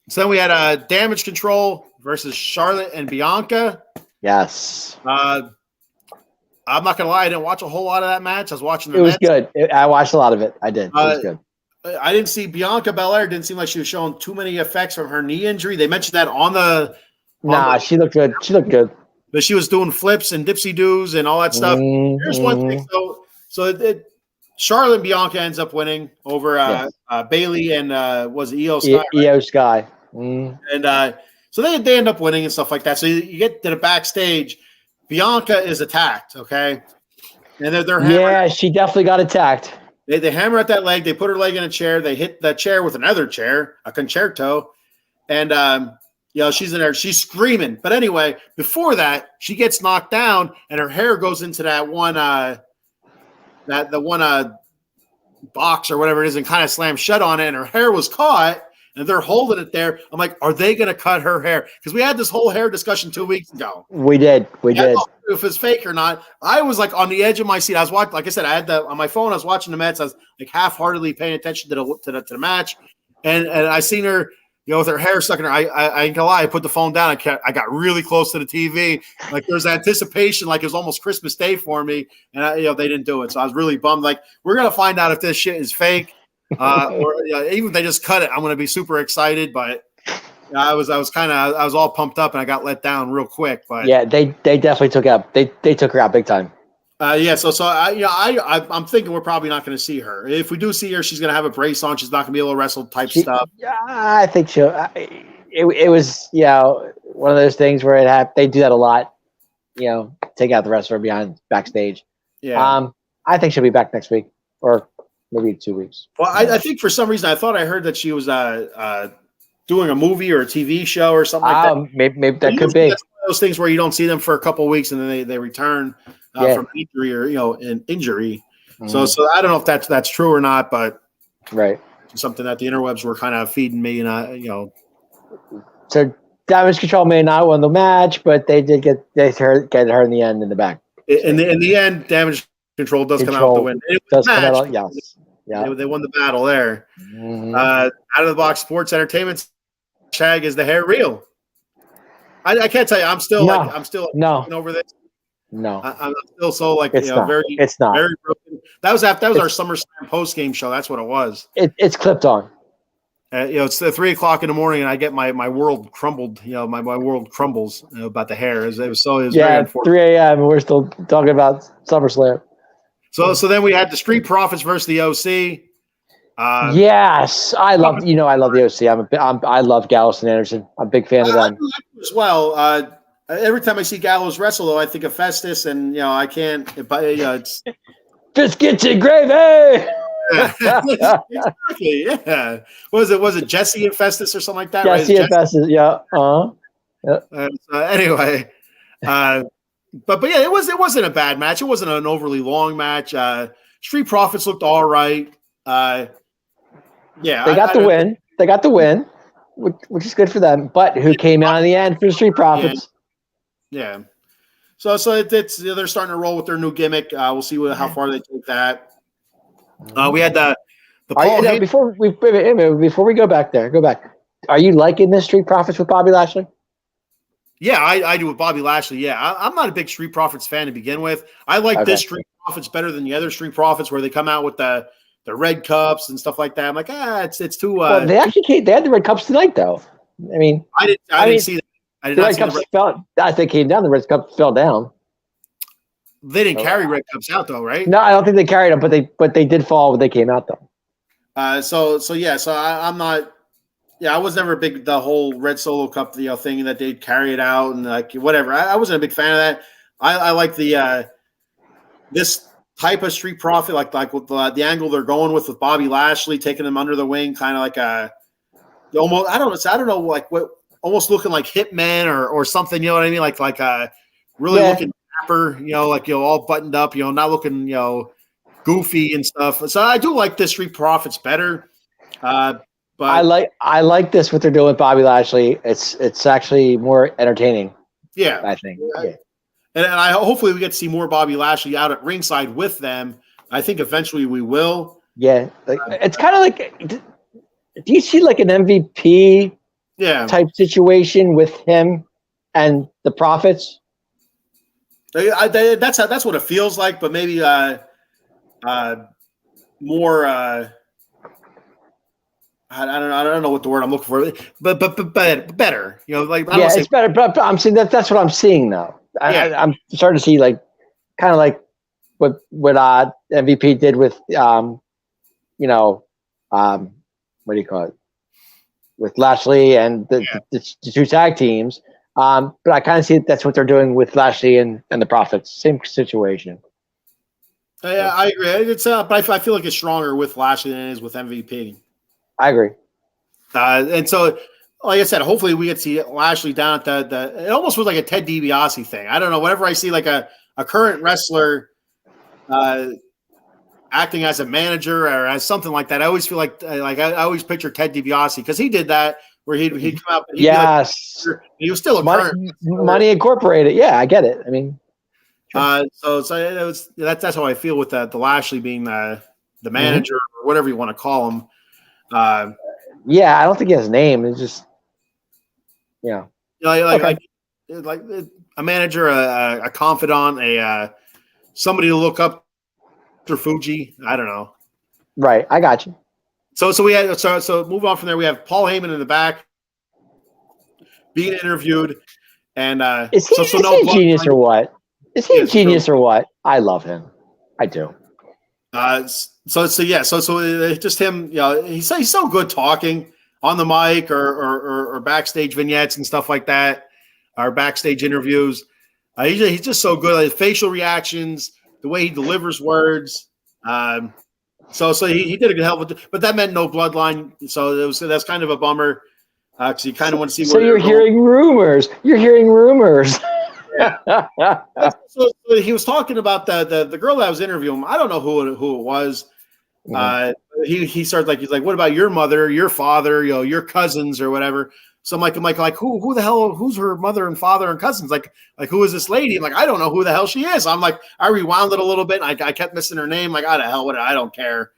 So then we had Damage Control versus Charlotte and Bianca. Yes. I'm not gonna lie, I didn't watch a whole lot of that match. I was watching. It was good. I watched a lot of it. I did. It was good. I didn't see Bianca Belair. Didn't seem like she was showing too many effects from her knee injury. They mentioned that on the. She looked good. She looked good. But she was doing flips and dipsy doos and all that stuff. Here's one thing. So Charlotte and Bianca ends up winning over Bailey and was it Io Sky? Io Sky. And so they end up winning and stuff like that. So you get to the backstage. Bianca is attacked, okay? And they're she definitely got attacked. They hammer at that leg. They put her leg in a chair. They hit that chair with another chair, a concerto. And she's in there. She's screaming. But anyway, before that, she gets knocked down, and her hair goes into that one box or whatever it is, and kind of slams shut on it. And her hair was caught, and they're holding it there. I'm like, are they going to cut her hair? Because we had this whole hair discussion 2 weeks ago. We did. We did. If it's fake or not, I was like on the edge of my seat. I was watching, like I said, I had on my phone. I was watching the Mets. I was like half-heartedly paying attention to the match, and I seen her, with her hair stuck in her. I ain't gonna lie. I put the phone down. I got really close to the TV. Like there's anticipation, like it was almost Christmas Day for me, and they didn't do it. So I was really bummed. Like we're gonna find out if this shit is fake, or even if they just cut it. I'm gonna be super excited, but. I was all pumped up and I got let down real quick, but they definitely took her out big time. So I'm thinking we're probably not going to see her. If we do see her, she's going to have a brace on. She's not going to be able to wrestle type stuff. Yeah, I think she'll. It was one of those things where they do that a lot. Take out the wrestler backstage. Yeah. I think she'll be back next week or maybe 2 weeks. Well, I think for some reason I thought I heard that she was doing a movie or a TV show or something like that. Maybe that could be. That's one of those things where you don't see them for a couple of weeks and then they return from injury or an injury. So I don't know if that's true or not, but something that the interwebs were kind of feeding me, and So Damage Control may not win the match, but they did get her in the end in the back. In the end, Damage Control does come out to win. It was a match. Yes. Yeah. They won the battle there. Out of the box sports entertainment. Shag, is the hair real? I can't tell you. I'm still over this. No, I'm still so it's not. It's not very broken. That was our SummerSlam post game show. That's what it was. It's clipped on. It's 3 o'clock in the morning, and I get my world crumbled. My world crumbles about the hair. It was very unfortunate. 3 a.m. and we're still talking about SummerSlam. So then we had the Street Profits versus the OC. Yes, I love the OC. I love Gallus and Anderson. I'm a big fan of them as well. every time I see Gallows wrestle, though, I think of Festus, and I can't. It's biscuits and gravy. Yeah. Exactly. Yeah. Was it Jesse and Festus or something like that? Jesse and Festus. Yeah. Anyway, but yeah, it wasn't a bad match. It wasn't an overly long match. Street Profits looked all right. Yeah, they got the win. They got the win, which is good for them. But who came out in the end for the Street Profits? Yeah. So it's they're starting to roll with their new gimmick. We'll see how far they take that. We had the Paul before we go back there. Go back. Are you liking this Street Profits with Bobby Lashley? Yeah, I do with Bobby Lashley. Yeah, I'm not a big Street Profits fan to begin with. I like this Street Profits better than the other Street Profits where they come out with the red cups and stuff like that. I'm like, it's too. Well, they actually they had the red cups tonight, though. I mean, I didn't see that. I did not see the red cups. As they came down, the red cups fell down. They didn't carry red cups out though, right? No, I don't think they carried them, but they did fall when they came out though. So I'm not. Yeah, I was never a big the whole red solo cup thing that they'd carry it out and like whatever. I wasn't a big fan of that. I like the this type of Street Profit like with the angle they're going with Bobby Lashley taking them under the wing, kind of like a almost I don't know like what almost looking like Hitman or something. You know what I mean? Like really looking dapper. All buttoned up. Not looking goofy and stuff. So I do like this Street Profits better. But I like this what they're doing with Bobby Lashley. It's actually more entertaining. Yeah, I think. Yeah. And I hopefully we get to see more Bobby Lashley out at ringside with them. I think eventually we will. Yeah, it's kind of like. Do you see like an MVP? Type situation with him and the Profits? That's what it feels like, but maybe more. I don't know what the word I'm looking for, but better. It's better. But I'm saying that's what I'm seeing now. I'm starting to see kind of like what MVP did with what do you call it, with Lashley and the two tag teams. But I kind of see that's what they're doing with Lashley and the Profits. Same situation. Yeah, I agree. It's but I feel like it's stronger with Lashley than it is with MVP. I agree. And so, like I said, hopefully we get to see Lashley down at the it almost was like a Ted DiBiase thing. I don't know. Whenever I see like a current wrestler acting as a manager or as something like that, I always feel like I always picture Ted DiBiase because he did that where he'd come out. He was still a current Money Incorporated. Yeah, I get it. I mean, so it was that's how I feel with the Lashley being the manager or whatever you want to call him. I don't think he has a name. It's just, like a manager, a confidant, somebody to look up to Fuji. I don't know. Right, I got you. So we had so move on from there. We have Paul Heyman in the back being interviewed, and is he a genius or what? Is he a genius or what? I love him. I do. So just him, he's so good talking on the mic or backstage vignettes and stuff like that, or backstage interviews. He's just so good. His facial reactions, the way he delivers words. So he did a good help with it, but that meant no bloodline. So that's kind of a bummer because you kind of want to see. So you're hearing rumors. You're hearing rumors. So he was talking about the girl that was interviewing him. I don't know who it was. He started he's like, what about your mother, your father, your cousins or whatever? So I'm like, who the hell? Who's her mother and father and cousins? Like who is this lady? I'm like, I don't know who the hell she is. I'm like, I rewound it a little bit. And I kept missing her name. Like, the hell with it. I don't care.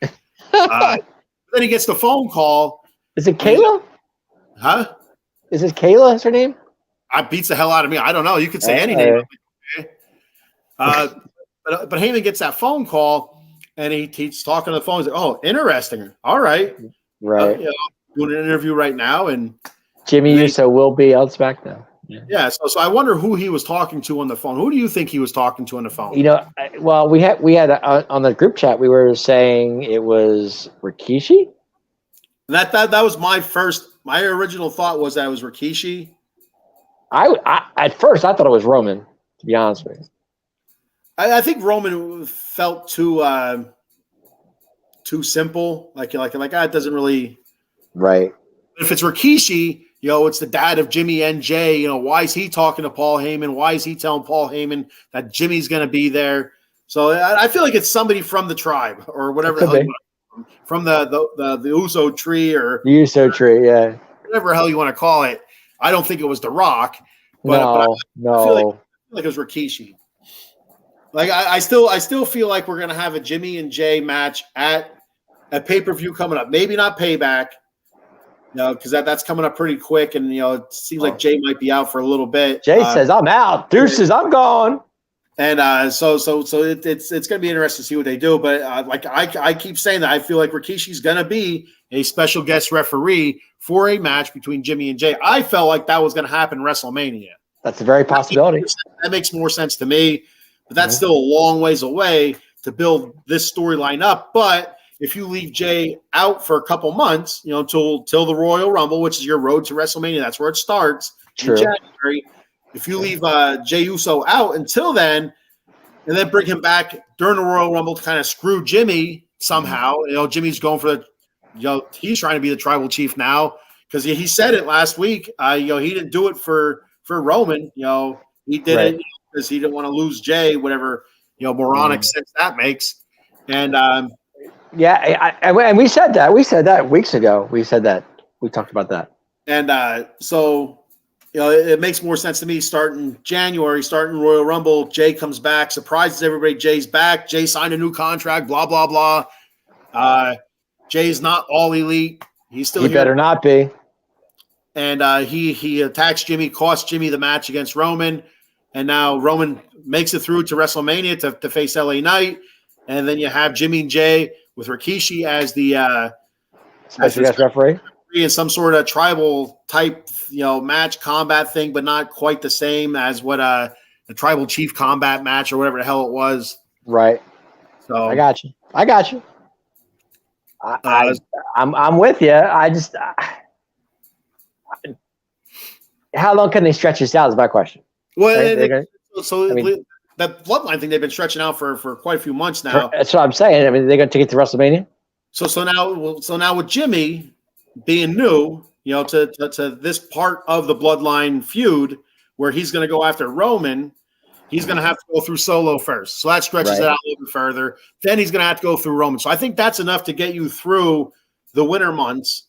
Then he gets the phone call. Is it Kayla? Huh? Is it Kayla? Is her name? I beats the hell out of me. I don't know. You could say any name. But Heyman gets that phone call and he's talking on the phone. He's like, oh, interesting. All right. Right. Doing an interview right now. And Jimmy Uso will be on SmackDown. Yeah. So I wonder who he was talking to on the phone. Who do you think he was talking to on the phone? Well, we had on the group chat, we were saying it was Rikishi. That was my original thought was that it was Rikishi. I at first I thought it was Roman, to be honest with you. I think Roman felt too simple. Like it doesn't really right. If it's Rikishi, it's the dad of Jimmy and Jay. Why is he talking to Paul Heyman? Why is he telling Paul Heyman that Jimmy's going to be there? So I feel like it's somebody from the tribe or whatever the hell you want to, from the Uso tree or the Uso tree, yeah, whatever the hell you want to call it. I don't think it was The Rock, but no. I feel like it was Rikishi. Like I still feel like we're gonna have a Jimmy and Jay match at a pay-per-view coming up. Maybe not Payback, because that's coming up pretty quick, and it seems like Jay might be out for a little bit. Jay says, "I'm out. Deuces, I'm gone." And so it's gonna be interesting to see what they do. But I keep saying that I feel like Rikishi's gonna be a special guest referee for a match between Jimmy and Jay. I felt like that was gonna happen in WrestleMania. That's a very possibility. That makes more sense to me. But that's still a long ways away to build this storyline up. But if you leave Jay out for a couple months, till the Royal Rumble, which is your road to WrestleMania, that's where it starts in January. If you leave Jey Uso out until then, and then bring him back during the Royal Rumble to kind of screw Jimmy somehow, Jimmy's going for he's trying to be the tribal chief now because he said it last week. He didn't do it for Roman. He did it because he didn't want to lose Jay, whatever moronic sense that makes. And and we said that. We said that weeks ago. We said that. We talked about that. And so it makes more sense to me starting January, starting Royal Rumble. Jay comes back, surprises everybody. Jay's back. Jay signed a new contract. Blah blah blah. Jay's not all elite. He's still. He better not be. And he attacks Jimmy, costs Jimmy the match against Roman. And now Roman makes it through to WrestleMania to face LA Knight. And then you have Jimmy and Jay with Rikishi as the special guest referee in some sort of tribal type, match combat thing, but not quite the same as what the tribal chief combat match or whatever the hell it was. Right. So I got you. I'm with you. I just how long can they stretch this out is my question. Well, that bloodline thing they've been stretching out for quite a few months now. That's what I'm saying. I mean, they're going to take it to WrestleMania. So now with Jimmy being new, to this part of the bloodline feud where he's going to go after Roman, he's going to have to go through Solo first. So that stretches it out a little bit further. Then he's going to have to go through Roman. So I think that's enough to get you through the winter months,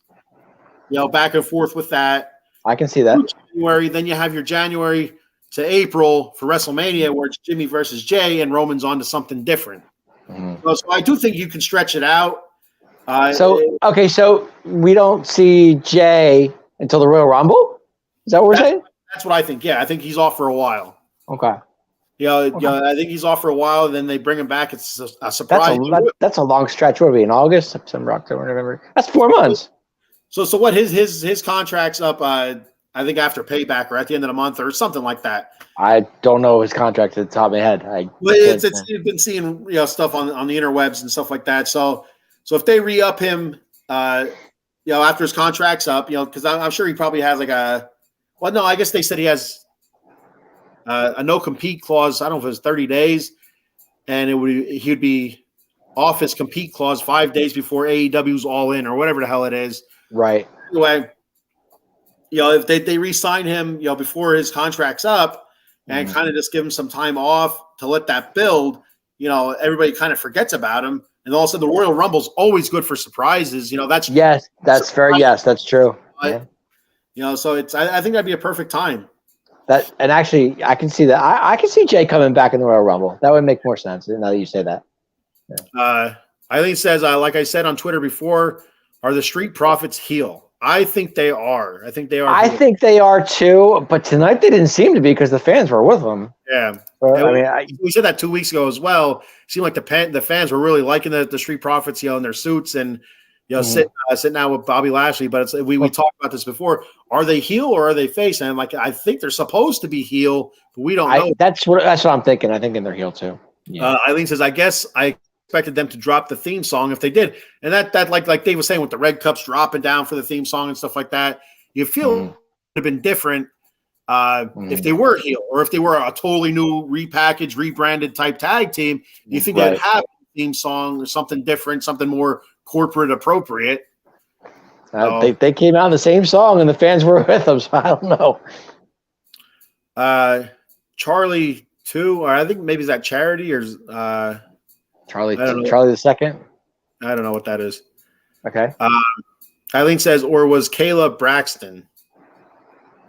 back and forth with that. I can see that. January, then you have your January to April for WrestleMania where it's Jimmy versus Jay and Roman's on to something different. So I do think you can stretch it out. So we don't see Jay until the Royal Rumble? Is that what we're saying? That's what I think. Yeah, I think he's off for a while. Okay. I think he's off for a while. Then they bring him back. It's a surprise. That's a long stretch. What are we in August, September, October, November? That's 4 months. So what his contract's up? I think after Payback or at the end of the month or something like that. I don't know his contract at the top of my head. You've been seeing stuff on the interwebs and stuff like that. So if they re-up him, after his contract's up, because I'm sure he probably has I guess they said he has a no compete clause. I don't know if it was 30 days, and he'd be off his compete clause 5 days before AEW's All In or whatever the hell it is. Right. Anyway, if they re-sign him, before his contract's up, and kind of just give him some time off to let that build, everybody kind of forgets about him, and all of a sudden the Royal Rumble's always good for surprises. That's that's true. So I think that'd be a perfect time. And actually, I can see that. I can see Jay coming back in the Royal Rumble. That would make more sense now that you say that. Yeah. I think it says, like I said on Twitter before, are the Street Profits heel? I think they are. I think they are too, but tonight they didn't seem to be because the fans were with them. Yeah. We said that 2 weeks ago as well. It seemed like the fans were really liking the Street Profits, in their suits and, sitting out with Bobby Lashley. But we talked about this before. Are they heel or are they face? And I think they're supposed to be heel, but we don't know. That's what I'm thinking. I think they're heel too. Yeah. Eileen says, I guess I expected them to drop the theme song if they did. And that like Dave was saying with the red cups dropping down for the theme song and stuff like that, you feel it would have been different if they were heel or if they were a totally new repackaged, rebranded type tag team, do you think they'd have a theme song or something different, something more corporate appropriate? They came out in the same song and the fans were with them, so I don't know. Charlie 2, or I think maybe is that Charity or Charlie the second? I don't know what that is. Okay. Eileen says, or was Kayla Braxton?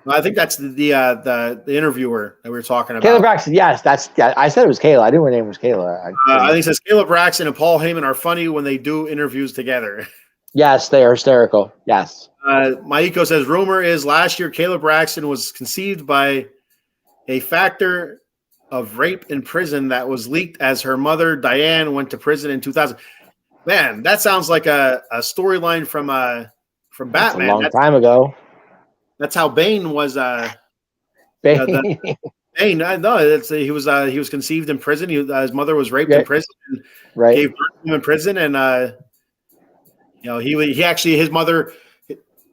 I think that's the interviewer that we were talking about. Kayla Braxton, yes, I said it was Kayla. I knew her name was Kayla. I think it says Kayla Braxton and Paul Heyman are funny when they do interviews together. Yes, they are hysterical. Yes. Maiko says, rumor is last year Kayla Braxton was conceived by a factor of rape in prison that was leaked as her mother, Diane, went to prison in 2000. Man, that sounds like a storyline from Batman. That's a long time ago. That's how Bane was. Bane. Bane. No, he was conceived in prison. His mother was raped in prison. And gave birth to him in prison, and he actually his mother.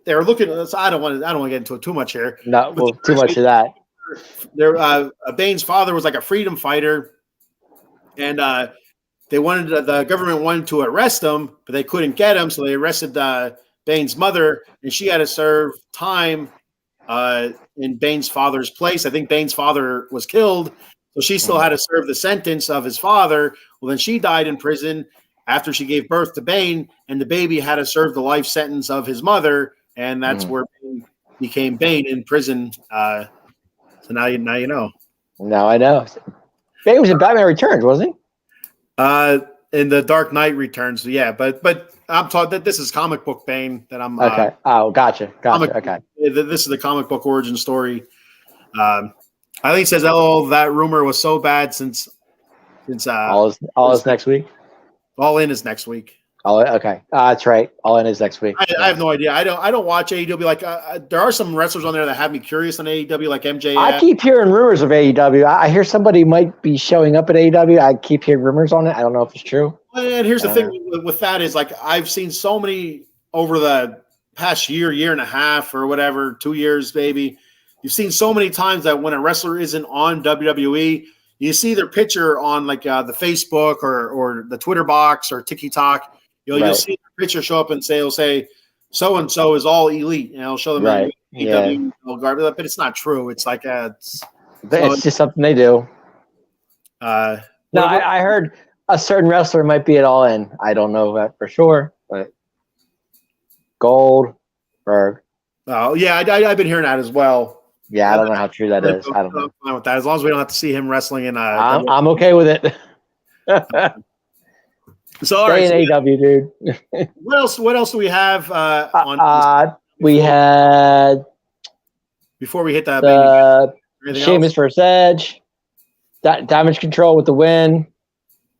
They were looking. I don't want to get into it too much here. No, well, too much of that. Bane's father was like a freedom fighter, and the government wanted to arrest him, but they couldn't get him, so they arrested Bane's mother, and she had to serve time in Bane's father's place. I think Bane's father was killed, so she still had to serve the sentence of his father. Well, then she died in prison after she gave birth to Bane, and the baby had to serve the life sentence of his mother, and that's where Bane became Bane in prison. So now you know. Now I know. Bane was in Batman Returns, wasn't he? In the Dark Knight Returns, yeah, but I'm taught that this is comic book Bane that I'm. Okay. Gotcha. Okay. This is the comic book origin story. Eileen says, "Oh, that rumor was so bad since all is next week. All In is next week. Okay. That's right. All In is next week. I have no idea. I don't watch AEW. Like there are some wrestlers on there that have me curious on AEW, like MJF. I keep hearing rumors of AEW. I hear somebody might be showing up at AEW. I keep hearing rumors on it. I don't know if it's true. And here's the thing with that is like I've seen so many over the past year and a half or whatever, 2 years, maybe. You've seen so many times that when a wrestler isn't on WWE, you see their picture on like the Facebook or the Twitter box or TikTok. You'll see the picture show up and it'll say so and so is all elite, and it'll show them but it's not true. It's like it's just something they do. I heard a certain wrestler might be at All In. I don't know that for sure, but Goldberg. Oh yeah, I've been hearing that as well. Yeah, I don't know how true that is. I don't know. I'm fine with that as long as we don't have to see him wrestling in. I'm okay with it. So all right, in AW, dude. What else do we have on? We had before we hit that. Sheamus versus Edge. Damage Control with the win.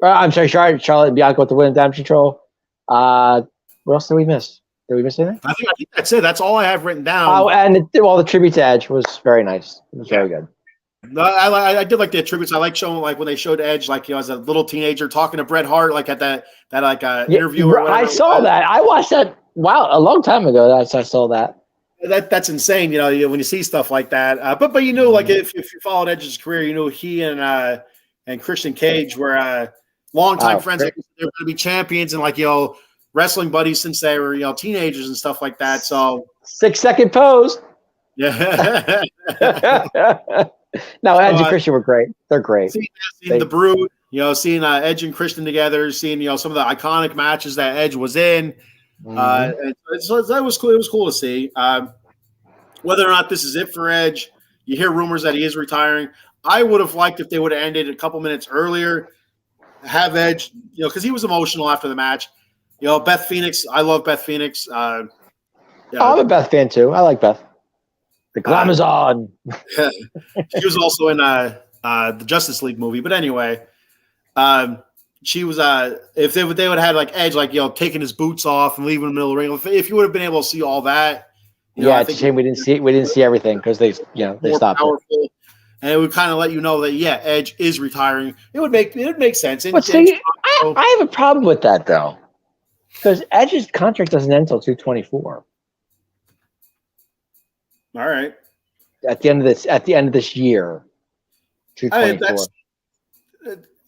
I'm sorry, Charlotte and Bianca with the win. Damage Control. What else did we miss? Did we miss anything? I think that's it. That's all I have written down. Oh, and the tribute to Edge was very nice. It was very good. No, I did like the tributes. I like showing like when they showed Edge, like as a little teenager talking to Bret Hart, like at that interview. Or I saw that. I watched that. Wow, a long time ago. I saw that. That's insane. When you see stuff like that. But like if you followed Edge's career, he and Christian Cage were longtime friends. They're going to be champions and wrestling buddies since they were teenagers and stuff like that. So 6-second pose. Yeah. No, Edge and Christian were great. They're great. Seeing the Brood, seeing Edge and Christian together, seeing some of the iconic matches that Edge was in. So that was cool. It was cool to see. Whether or not this is it for Edge, you hear rumors that he is retiring. I would have liked if they would have ended a couple minutes earlier. Have Edge, because he was emotional after the match. Beth Phoenix. I love Beth Phoenix. I'm a Beth fan too. I like Beth. The glam is on. She was also in the Justice League movie. But anyway, she was if they would have had Edge taking his boots off and leaving in the middle of the ring. If you would have been able to see all that, it's a shame we didn't see everything because they stopped it. And it would kind of let you know that Edge is retiring. It would make sense. But see, I have a problem with that though, because Edge's contract doesn't end until 2024. All right. at the end of this year. 224.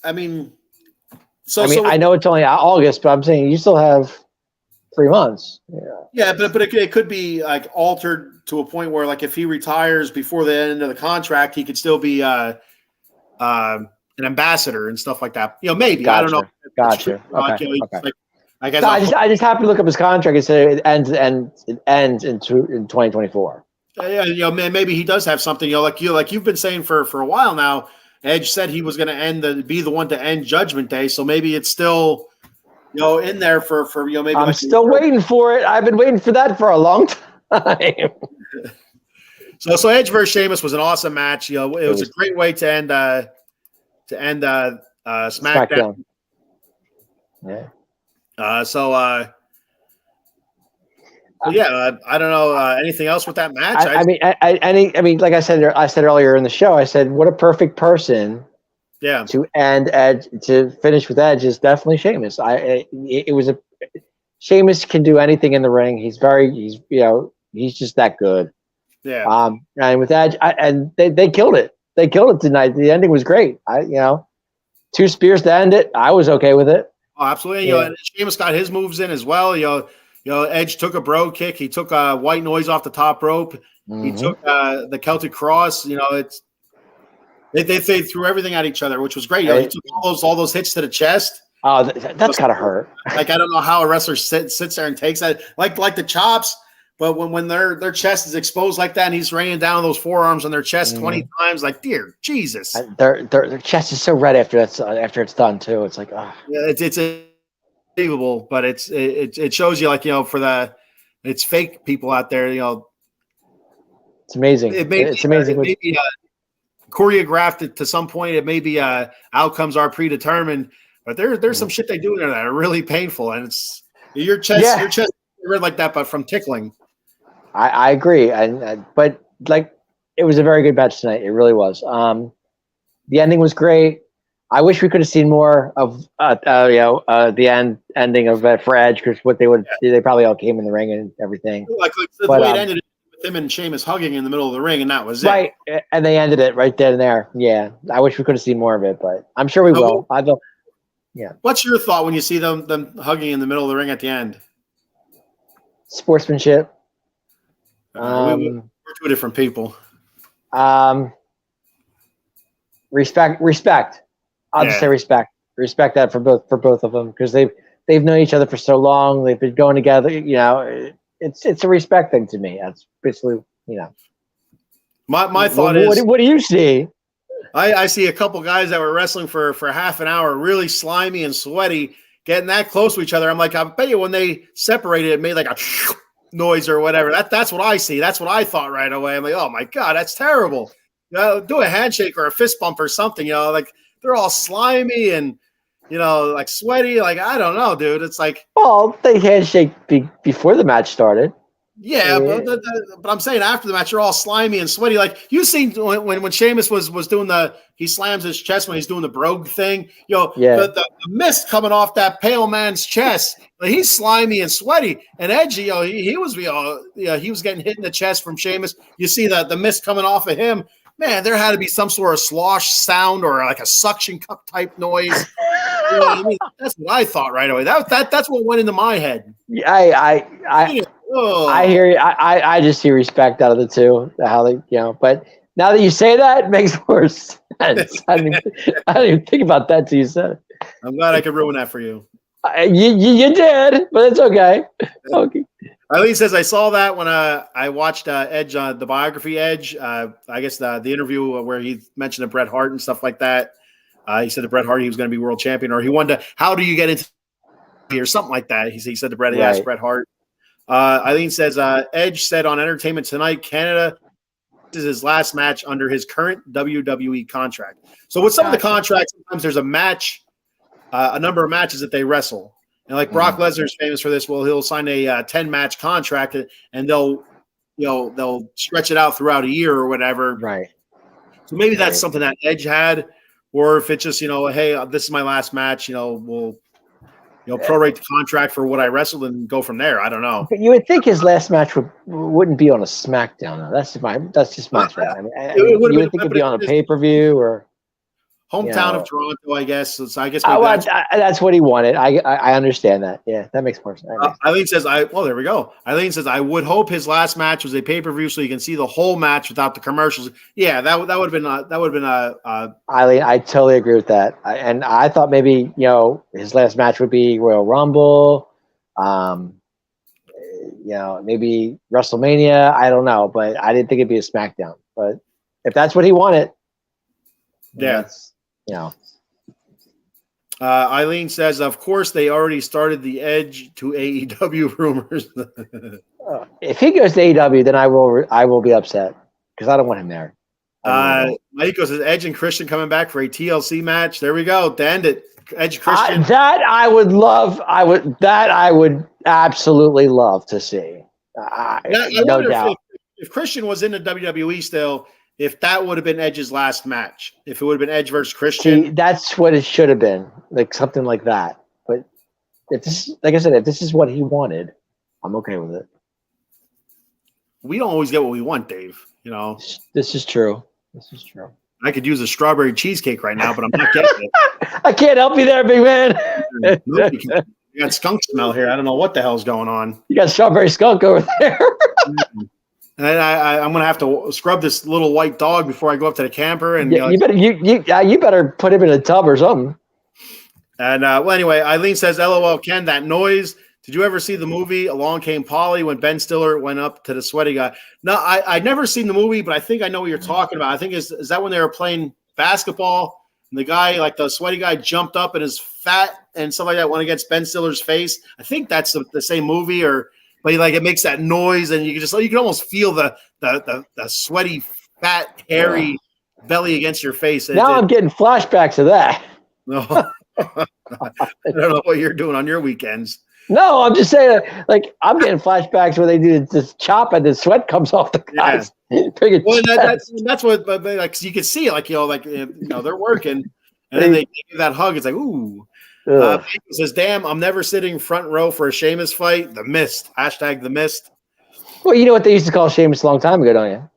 I know it's only August, but I'm saying you still have 3 months. Yeah, but it could be like altered to a point where, like, if he retires before the end of the contract, he could still be an ambassador and stuff like that. Maybe. Gotcha. I don't know. Gotcha. Okay. Like, I guess I just happened to look up his contract and said it ends in 2024. Yeah, maybe he does have something. Like you've been saying for a while now. Edge said he was going to be the one to end Judgment Day, so maybe it's still in there for maybe. I'm still waiting for it. I've been waiting for that for a long time. So Edge versus Sheamus was an awesome match. It was a great way to end SmackDown. Yeah. I don't know anything else with that match. I mean, like I said earlier in the show, I said, what a perfect person. Yeah. To end Edge, to finish with Edge is definitely Sheamus. Sheamus can do anything in the ring. He's just that good. Yeah. And with Edge, they killed it. They killed it tonight. The ending was great. 2 spears to end it. I was okay with it. Oh, absolutely. And Sheamus got his moves in as well. Edge took a bro kick. He took a white noise off the top rope. Mm-hmm. He took the Celtic cross. They threw everything at each other, which was great. He took all those hits to the chest. Oh, that's gotta hurt. Like, I don't know how a wrestler sits there and takes that, like the chops. But when their chest is exposed like that, and he's raining down those forearms on their chest 20 times, like, dear Jesus, their chest is so red after it's done too. It's like, oh. Yeah, it's unbelievable, but it shows you, like, it's fake people out there. It's amazing. It's amazing. It may be choreographed to some point. It may be outcomes are predetermined, but there's some shit they do in there that are really painful, and it's your chest is red like that, but from tickling. I agree, but like, it was a very good match tonight. It really was. The ending was great. I wish we could have seen more of the ending of for Edge, because they probably all came in the ring and everything. Like the way it ended with him and Sheamus hugging in the middle of the ring, and that was it. Right, and they ended it right then and there. Yeah, I wish we could have seen more of it, but I'm sure we will. I will. Yeah. What's your thought when you see them hugging in the middle of the ring at the end? Sportsmanship. We're 2 different people. Respect. I'll just say respect. Respect that for both of them, because they've known each other for so long. They've been going together. It's a respect thing to me. That's basically My thought is. What do you see? I see a couple guys that were wrestling for half an hour, really slimy and sweaty, getting that close to each other. I'm like, I bet you when they separated, it made like a noise or whatever. That's what I see. That's what I thought right away. I'm like, oh my God, that's terrible. Do a handshake or a fist bump or something. Like, they're all slimy and like sweaty. Like, I don't know, dude. It's like, well, they handshake before the match started. Yeah, but I'm saying after the match, you're all slimy and sweaty. Like, you seen when Sheamus was doing he slams his chest when he's doing the brogue thing. The mist coming off that pale man's chest. Like, he's slimy and sweaty. And Edge, he was getting hit in the chest from Sheamus. You see the mist coming off of him. Man, there had to be some sort of slosh sound or like a suction cup type noise. That's what I thought right away. That's what went into my head. I hear you. I just see respect out of the two. How they, but now that you say that, it makes more sense. I didn't even think about that till you said it. I'm glad I could ruin that for you. You did, but it's okay. Okay. Eileen says, I saw that when I watched Edge, the biography Edge. I guess the interview where he mentioned the Bret Hart and stuff like that. He said to Bret Hart he was going to be world champion, or he wanted to, how do you get into or something like that. He said to Bret, he asked Bret Hart. Eileen says, Edge said on Entertainment Tonight, Canada is his last match under his current WWE contract. So with some of the contracts, sometimes there's a match, a number of matches that they wrestle. And like Brock Lesnar is famous for this. Well, he'll sign a 10-match contract, and they'll stretch it out throughout a year or whatever. Right. So maybe that's something that Edge had, or if it's just, hey, this is my last match, we'll prorate the contract for what I wrestled and go from there. I don't know. You would think his last match wouldn't be on a SmackDown. Though. That's just my thing. You would think it'd be on a pay-per-view or hometown of Toronto, I guess. So I guess that's what he wanted. I understand that. Yeah, that makes more sense. Eileen says, there we go. Eileen says, I would hope his last match was a pay-per-view so you can see the whole match without the commercials. Yeah, that would have been Eileen, I totally agree with that. And I thought maybe, his last match would be Royal Rumble, maybe WrestleMania. I don't know, but I didn't think it'd be a SmackDown. But if that's what he wanted, that's. Eileen says, of course, they already started the Edge to AEW rumors. If he goes to AEW, then I will be upset because I don't want him there. Maiko says, Edge and Christian coming back for a TLC match. There we go. To end it. Edge Christian. That I would love. I would absolutely love to see. No doubt. If Christian was in the WWE still, if that would have been Edge's last match, if it would have been Edge versus Christian. See, that's what it should have been, like something like that. But if this, like I said, if this is what he wanted, I'm okay with it. We don't always get what we want, Dave. This is true. I could use a strawberry cheesecake right now, but I'm not getting it. I can't help you there, big man. You got skunk smell here. I don't know what the hell's going on. You got strawberry skunk over there. And I'm gonna have to scrub this little white dog before I go up to the camper. And you better put him in a tub or something. And anyway, Eileen says, "LOL, Ken, that noise. Did you ever see the movie Along Came Polly when Ben Stiller went up to the sweaty guy?" No, I'd never seen the movie, but I think I know what you're talking about. I think is that when they were playing basketball and the guy, like the sweaty guy, jumped up and his fat and stuff like that went against Ben Stiller's face. I think that's the same movie, but like it makes that noise and you can almost feel the sweaty, fat, hairy belly against your face. Now I'm getting flashbacks of that. No, I don't know what you're doing on your weekends. No, I'm just saying, like, I'm getting flashbacks where they do this chop and the sweat comes off the guys. Yeah. Well, that's what, like, you can see it, like, they're working, and then they give that hug. It's like, ooh. People says, damn, I'm never sitting front row for a Sheamus fight. The Mist. # The Mist. Well, you know what they used to call Sheamus a long time ago, don't you?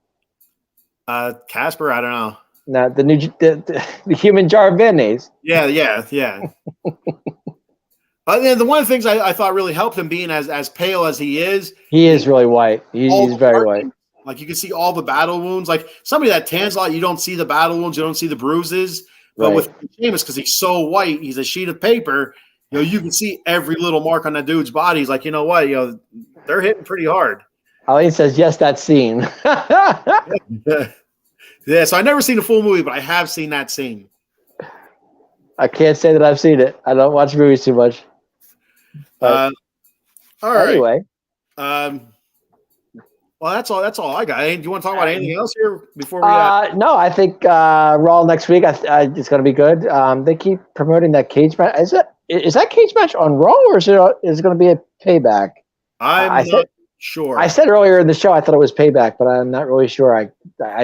Casper, I don't know. No, the human jar of mayonnaise. Yeah. The one of the things I thought really helped him being as pale as he is. He is really white. He's very white. Like you can see all the battle wounds. Like somebody that tans a lot, you don't see the battle wounds, you don't see the bruises. But with Sheamus, because he's so white, he's a sheet of paper. You can see every little mark on that dude's body. He's like, you know what? They're hitting pretty hard. Eileen says, yes, that scene. Yeah, so I've never seen the full movie, but I have seen that scene. I can't say that I've seen it. I don't watch movies too much. All right. Anyway. Well, that's all I got. Do you want to talk about anything else here before we? No, I think Raw next week. It's going to be good. They keep promoting that cage match. Is that cage match on Raw or is it going to be a Payback? I'm not sure. I said earlier in the show I thought it was Payback, but I'm not really sure. I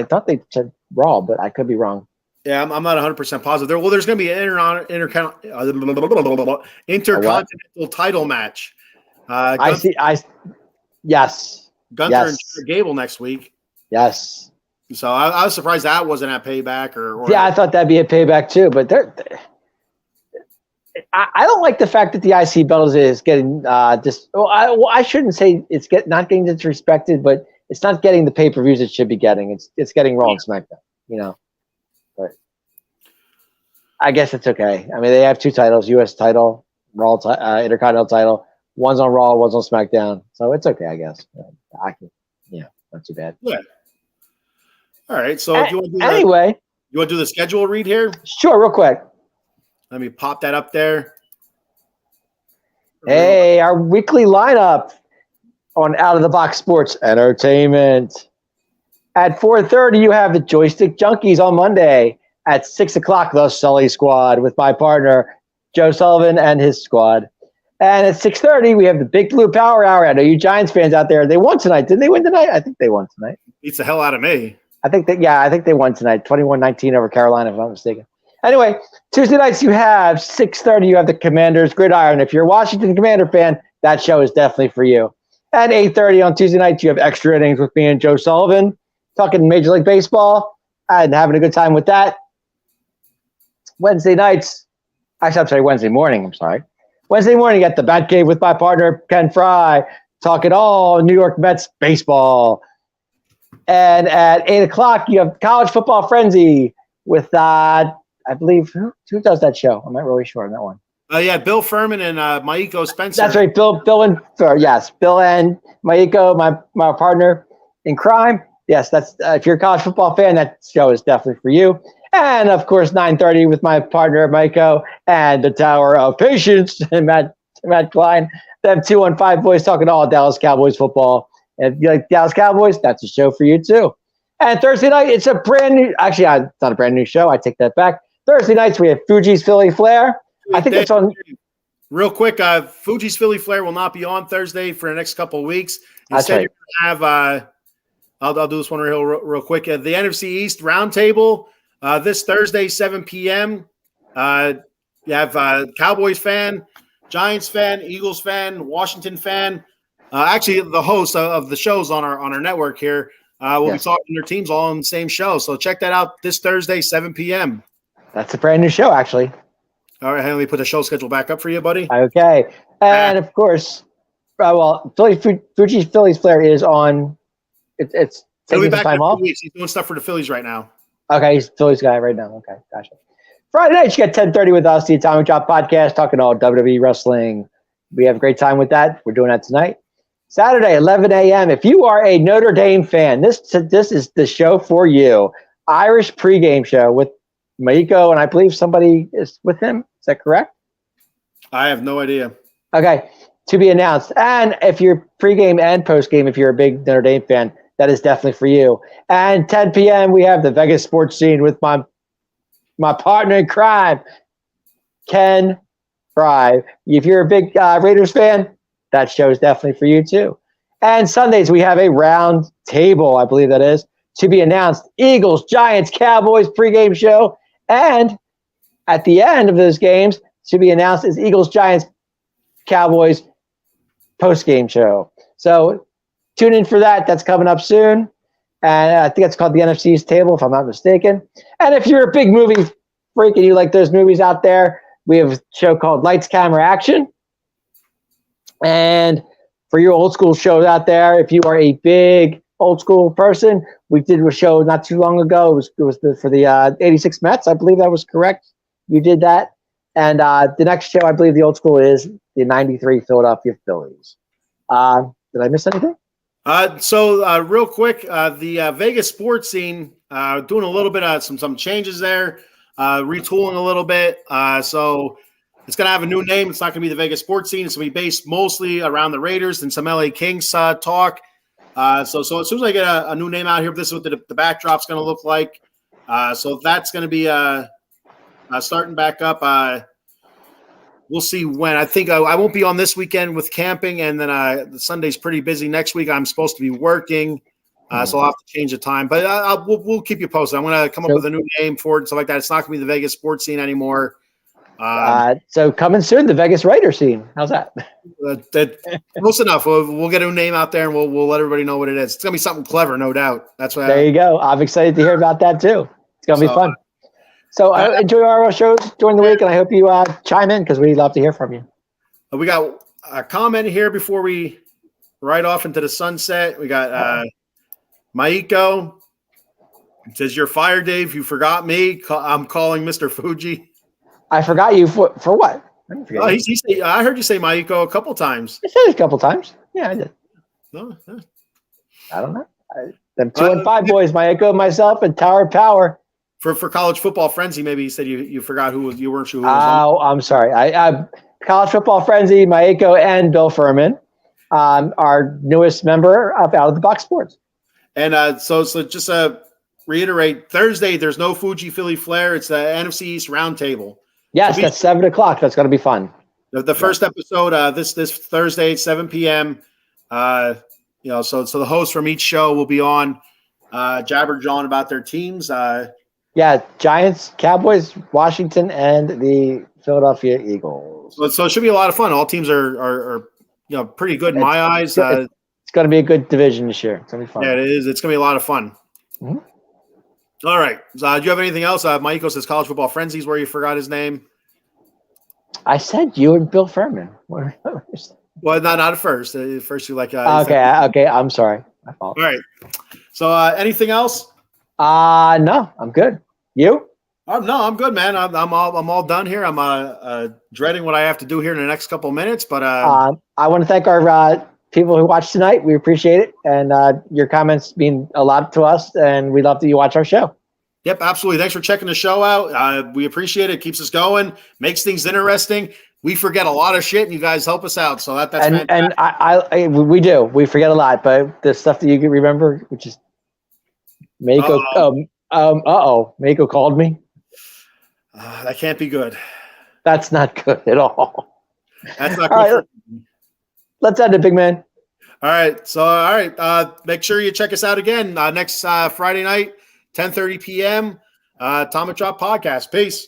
thought they said Raw, but I could be wrong. Yeah, I'm not 100% positive. There's going to be an intercontinental title match. Yes. Gunther and Gable next week. Yes. So I was surprised that wasn't at Payback or yeah, I thought that'd be a Payback too, but I don't like the fact that the IC belt is getting I shouldn't say it's not getting disrespected, but it's not getting the pay-per-views it should be getting. It's getting Raw and SmackDown, But I guess it's okay. I mean, they have two titles: U.S. title, Raw, Intercontinental title. One's on Raw, one's on SmackDown, so it's okay, I guess. Not too bad. Yeah. All right. So if you want to do anyway, you want to do the schedule read here? Sure, real quick. Let me pop that up there. Hey, our weekly lineup on Out of the Box Sports Entertainment. At 4:30, you have the Joystick Junkies on Monday. At 6 o'clock, the Sully Squad with my partner, Joe Sullivan, and his squad. And at 6:30, we have the Big Blue Power Hour. I know you Giants fans out there, they won tonight. Didn't they win tonight? I think they won tonight. Beats the hell out of me. I think they won tonight. 21-19 over Carolina, if I'm not mistaken. Anyway, Tuesday nights you have 6:30. You have the Commanders Gridiron. If you're a Washington Commander fan, that show is definitely for you. At 8:30 on Tuesday nights, you have Extra Innings with me and Joe Sullivan, talking Major League Baseball and having a good time with that. Wednesday nights, Wednesday morning. Wednesday morning at the Bat Cave with my partner Ken Fry, talking all New York Mets baseball. And at 8 o'clock, you have College Football Frenzy with I believe who does that show? I'm not really sure on that one. Yeah, Bill Furman and Maiko Spencer. That's right, Bill and Maiko, my partner in crime. Yes, that's if you're a college football fan, that show is definitely for you. And of course, 9:30 with my partner Maiko and the Tower of Patience and Matt Klein. Them 215 boys talking all Dallas Cowboys football. And if you like Dallas Cowboys, that's a show for you too. And Thursday night, it's a brand new. Actually, it's not a brand new show. I take that back. Thursday nights we have Fuji's Philly Flair. I think it's on. Real quick, Fuji's Philly Flair will not be on Thursday for the next couple of weeks. Instead, you're going to have. I'll do this one real quick. The NFC East Roundtable this Thursday, 7 p.m. You have Cowboys fan, Giants fan, Eagles fan, Washington fan. Actually, the host of the shows on our network here will be talking their teams all on the same show. So check that out this Thursday, 7 p.m. That's a brand new show, actually. All right, let me put the show schedule back up for you, buddy. Okay. And, of course, Fuji's Phillies Flair is on. It's taking some time off. He's doing stuff for the Phillies right now. Okay, he's Phillies guy right now. Okay, gotcha. Friday night, you got 10:30 with us, the Atomic Drop Podcast, talking all WWE wrestling. We have a great time with that. We're doing that tonight. Saturday, 11 a.m. If you are a Notre Dame fan, this is the show for you. Irish pregame show with Maiko, and I believe somebody is with him. Is that correct? I have no idea. Okay, to be announced. And if you're pregame and postgame, if you're a big Notre Dame fan, that is definitely for you. And 10 p.m., we have the Vegas sports scene with my partner in crime, Ken Fry. If you're a big Raiders fan, that show is definitely for you too. And Sundays, we have a round table, I believe that is, to be announced. Eagles, Giants, Cowboys pregame show. And at the end of those games, to be announced is Eagles, Giants, Cowboys postgame show. So tune in for that. That's coming up soon. And I think it's called the NFC's table, if I'm not mistaken. And if you're a big movie freak and you like those movies out there, we have a show called Lights, Camera, Action. And for your old school shows out there, if you are a big old school person, we did a show not too long ago. It was for the 86 Mets. I believe that was correct. You did that. And the next show, I believe the old school is the 93 Philadelphia Phillies. Did I miss anything? So real quick, the Vegas sports scene doing a little bit of some changes there, retooling a little bit. So it's going to have a new name. It's not going to be the Vegas sports scene. It's going to be based mostly around the Raiders and some LA Kings talk. So as soon as I get a new name out here, this is what the backdrop's going to look like. So that's going to be starting back up. We'll see when. I think I won't be on this weekend with camping, and then the Sunday's pretty busy. Next week I'm supposed to be working, so I'll have to change the time. But we'll keep you posted. I'm going to come up with a new name for it and stuff like that. It's not going to be the Vegas sports scene anymore. So coming soon, the Vegas Raiders scene. How's that? Close enough. We'll get a new name out there, and we'll let everybody know what it is. It's going to be something clever, no doubt. That's what. There you go. I'm excited to hear about that too. It's going to be fun. So enjoy our shows during the week, and I hope you chime in because we'd love to hear from you. We got a comment here before we ride off into the sunset. We got Maiko. It says, "You're fired, Dave. You forgot me. I'm calling Mr. Fuji." I forgot you for what? I heard you say Maiko a couple times. I said it a couple times. Yeah, I did. No, I don't know. Them 215 boys, Maiko, myself, and Tower of Power. For College Football Frenzy, maybe you said you forgot you weren't sure who was on. Oh, I'm sorry. I College Football Frenzy, Maiko, and Bill Furman, our newest member of Out of the Box Sports. And so just reiterate, Thursday there's no Fuji Philly Flair. It's the NFC East Roundtable. Yes, that's 7 o'clock. That's going to be fun. The first episode this Thursday, 7 p.m. So the hosts from each show will be on Jabber John about their teams. Yeah, Giants, Cowboys, Washington, and the Philadelphia Eagles. So it should be a lot of fun. All teams are pretty good in my eyes. It's going to be a good division this year. It's going to be fun. Yeah, it is. It's going to be a lot of fun. Mm-hmm. All right. Do you have anything else? Michael says College Football Frenzies, where you forgot his name. I said you and Bill Furman. Well, not at first. First, you like. Okay. I'm sorry. My fault. All right. So, anything else? No, I'm good. You? No, I'm good, man. I'm all done here. I'm dreading what I have to do here in the next couple of minutes. But I want to thank our people who watched tonight. We appreciate it, and your comments mean a lot to us, and we love that you watch our show. Yep, absolutely. Thanks for checking the show out. We appreciate it. It keeps us going, makes things interesting. We forget a lot of shit, and you guys help us out. So that's fantastic. And we do. We forget a lot, but the stuff that you can remember, which is Mako. Mako called me. That can't be good. That's not good at all. That's not good. All right, let's end it, big man. All right. So, make sure you check us out again next Friday night, 10:30 p.m. Tom and Drop Podcast. Peace.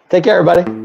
Take care, everybody.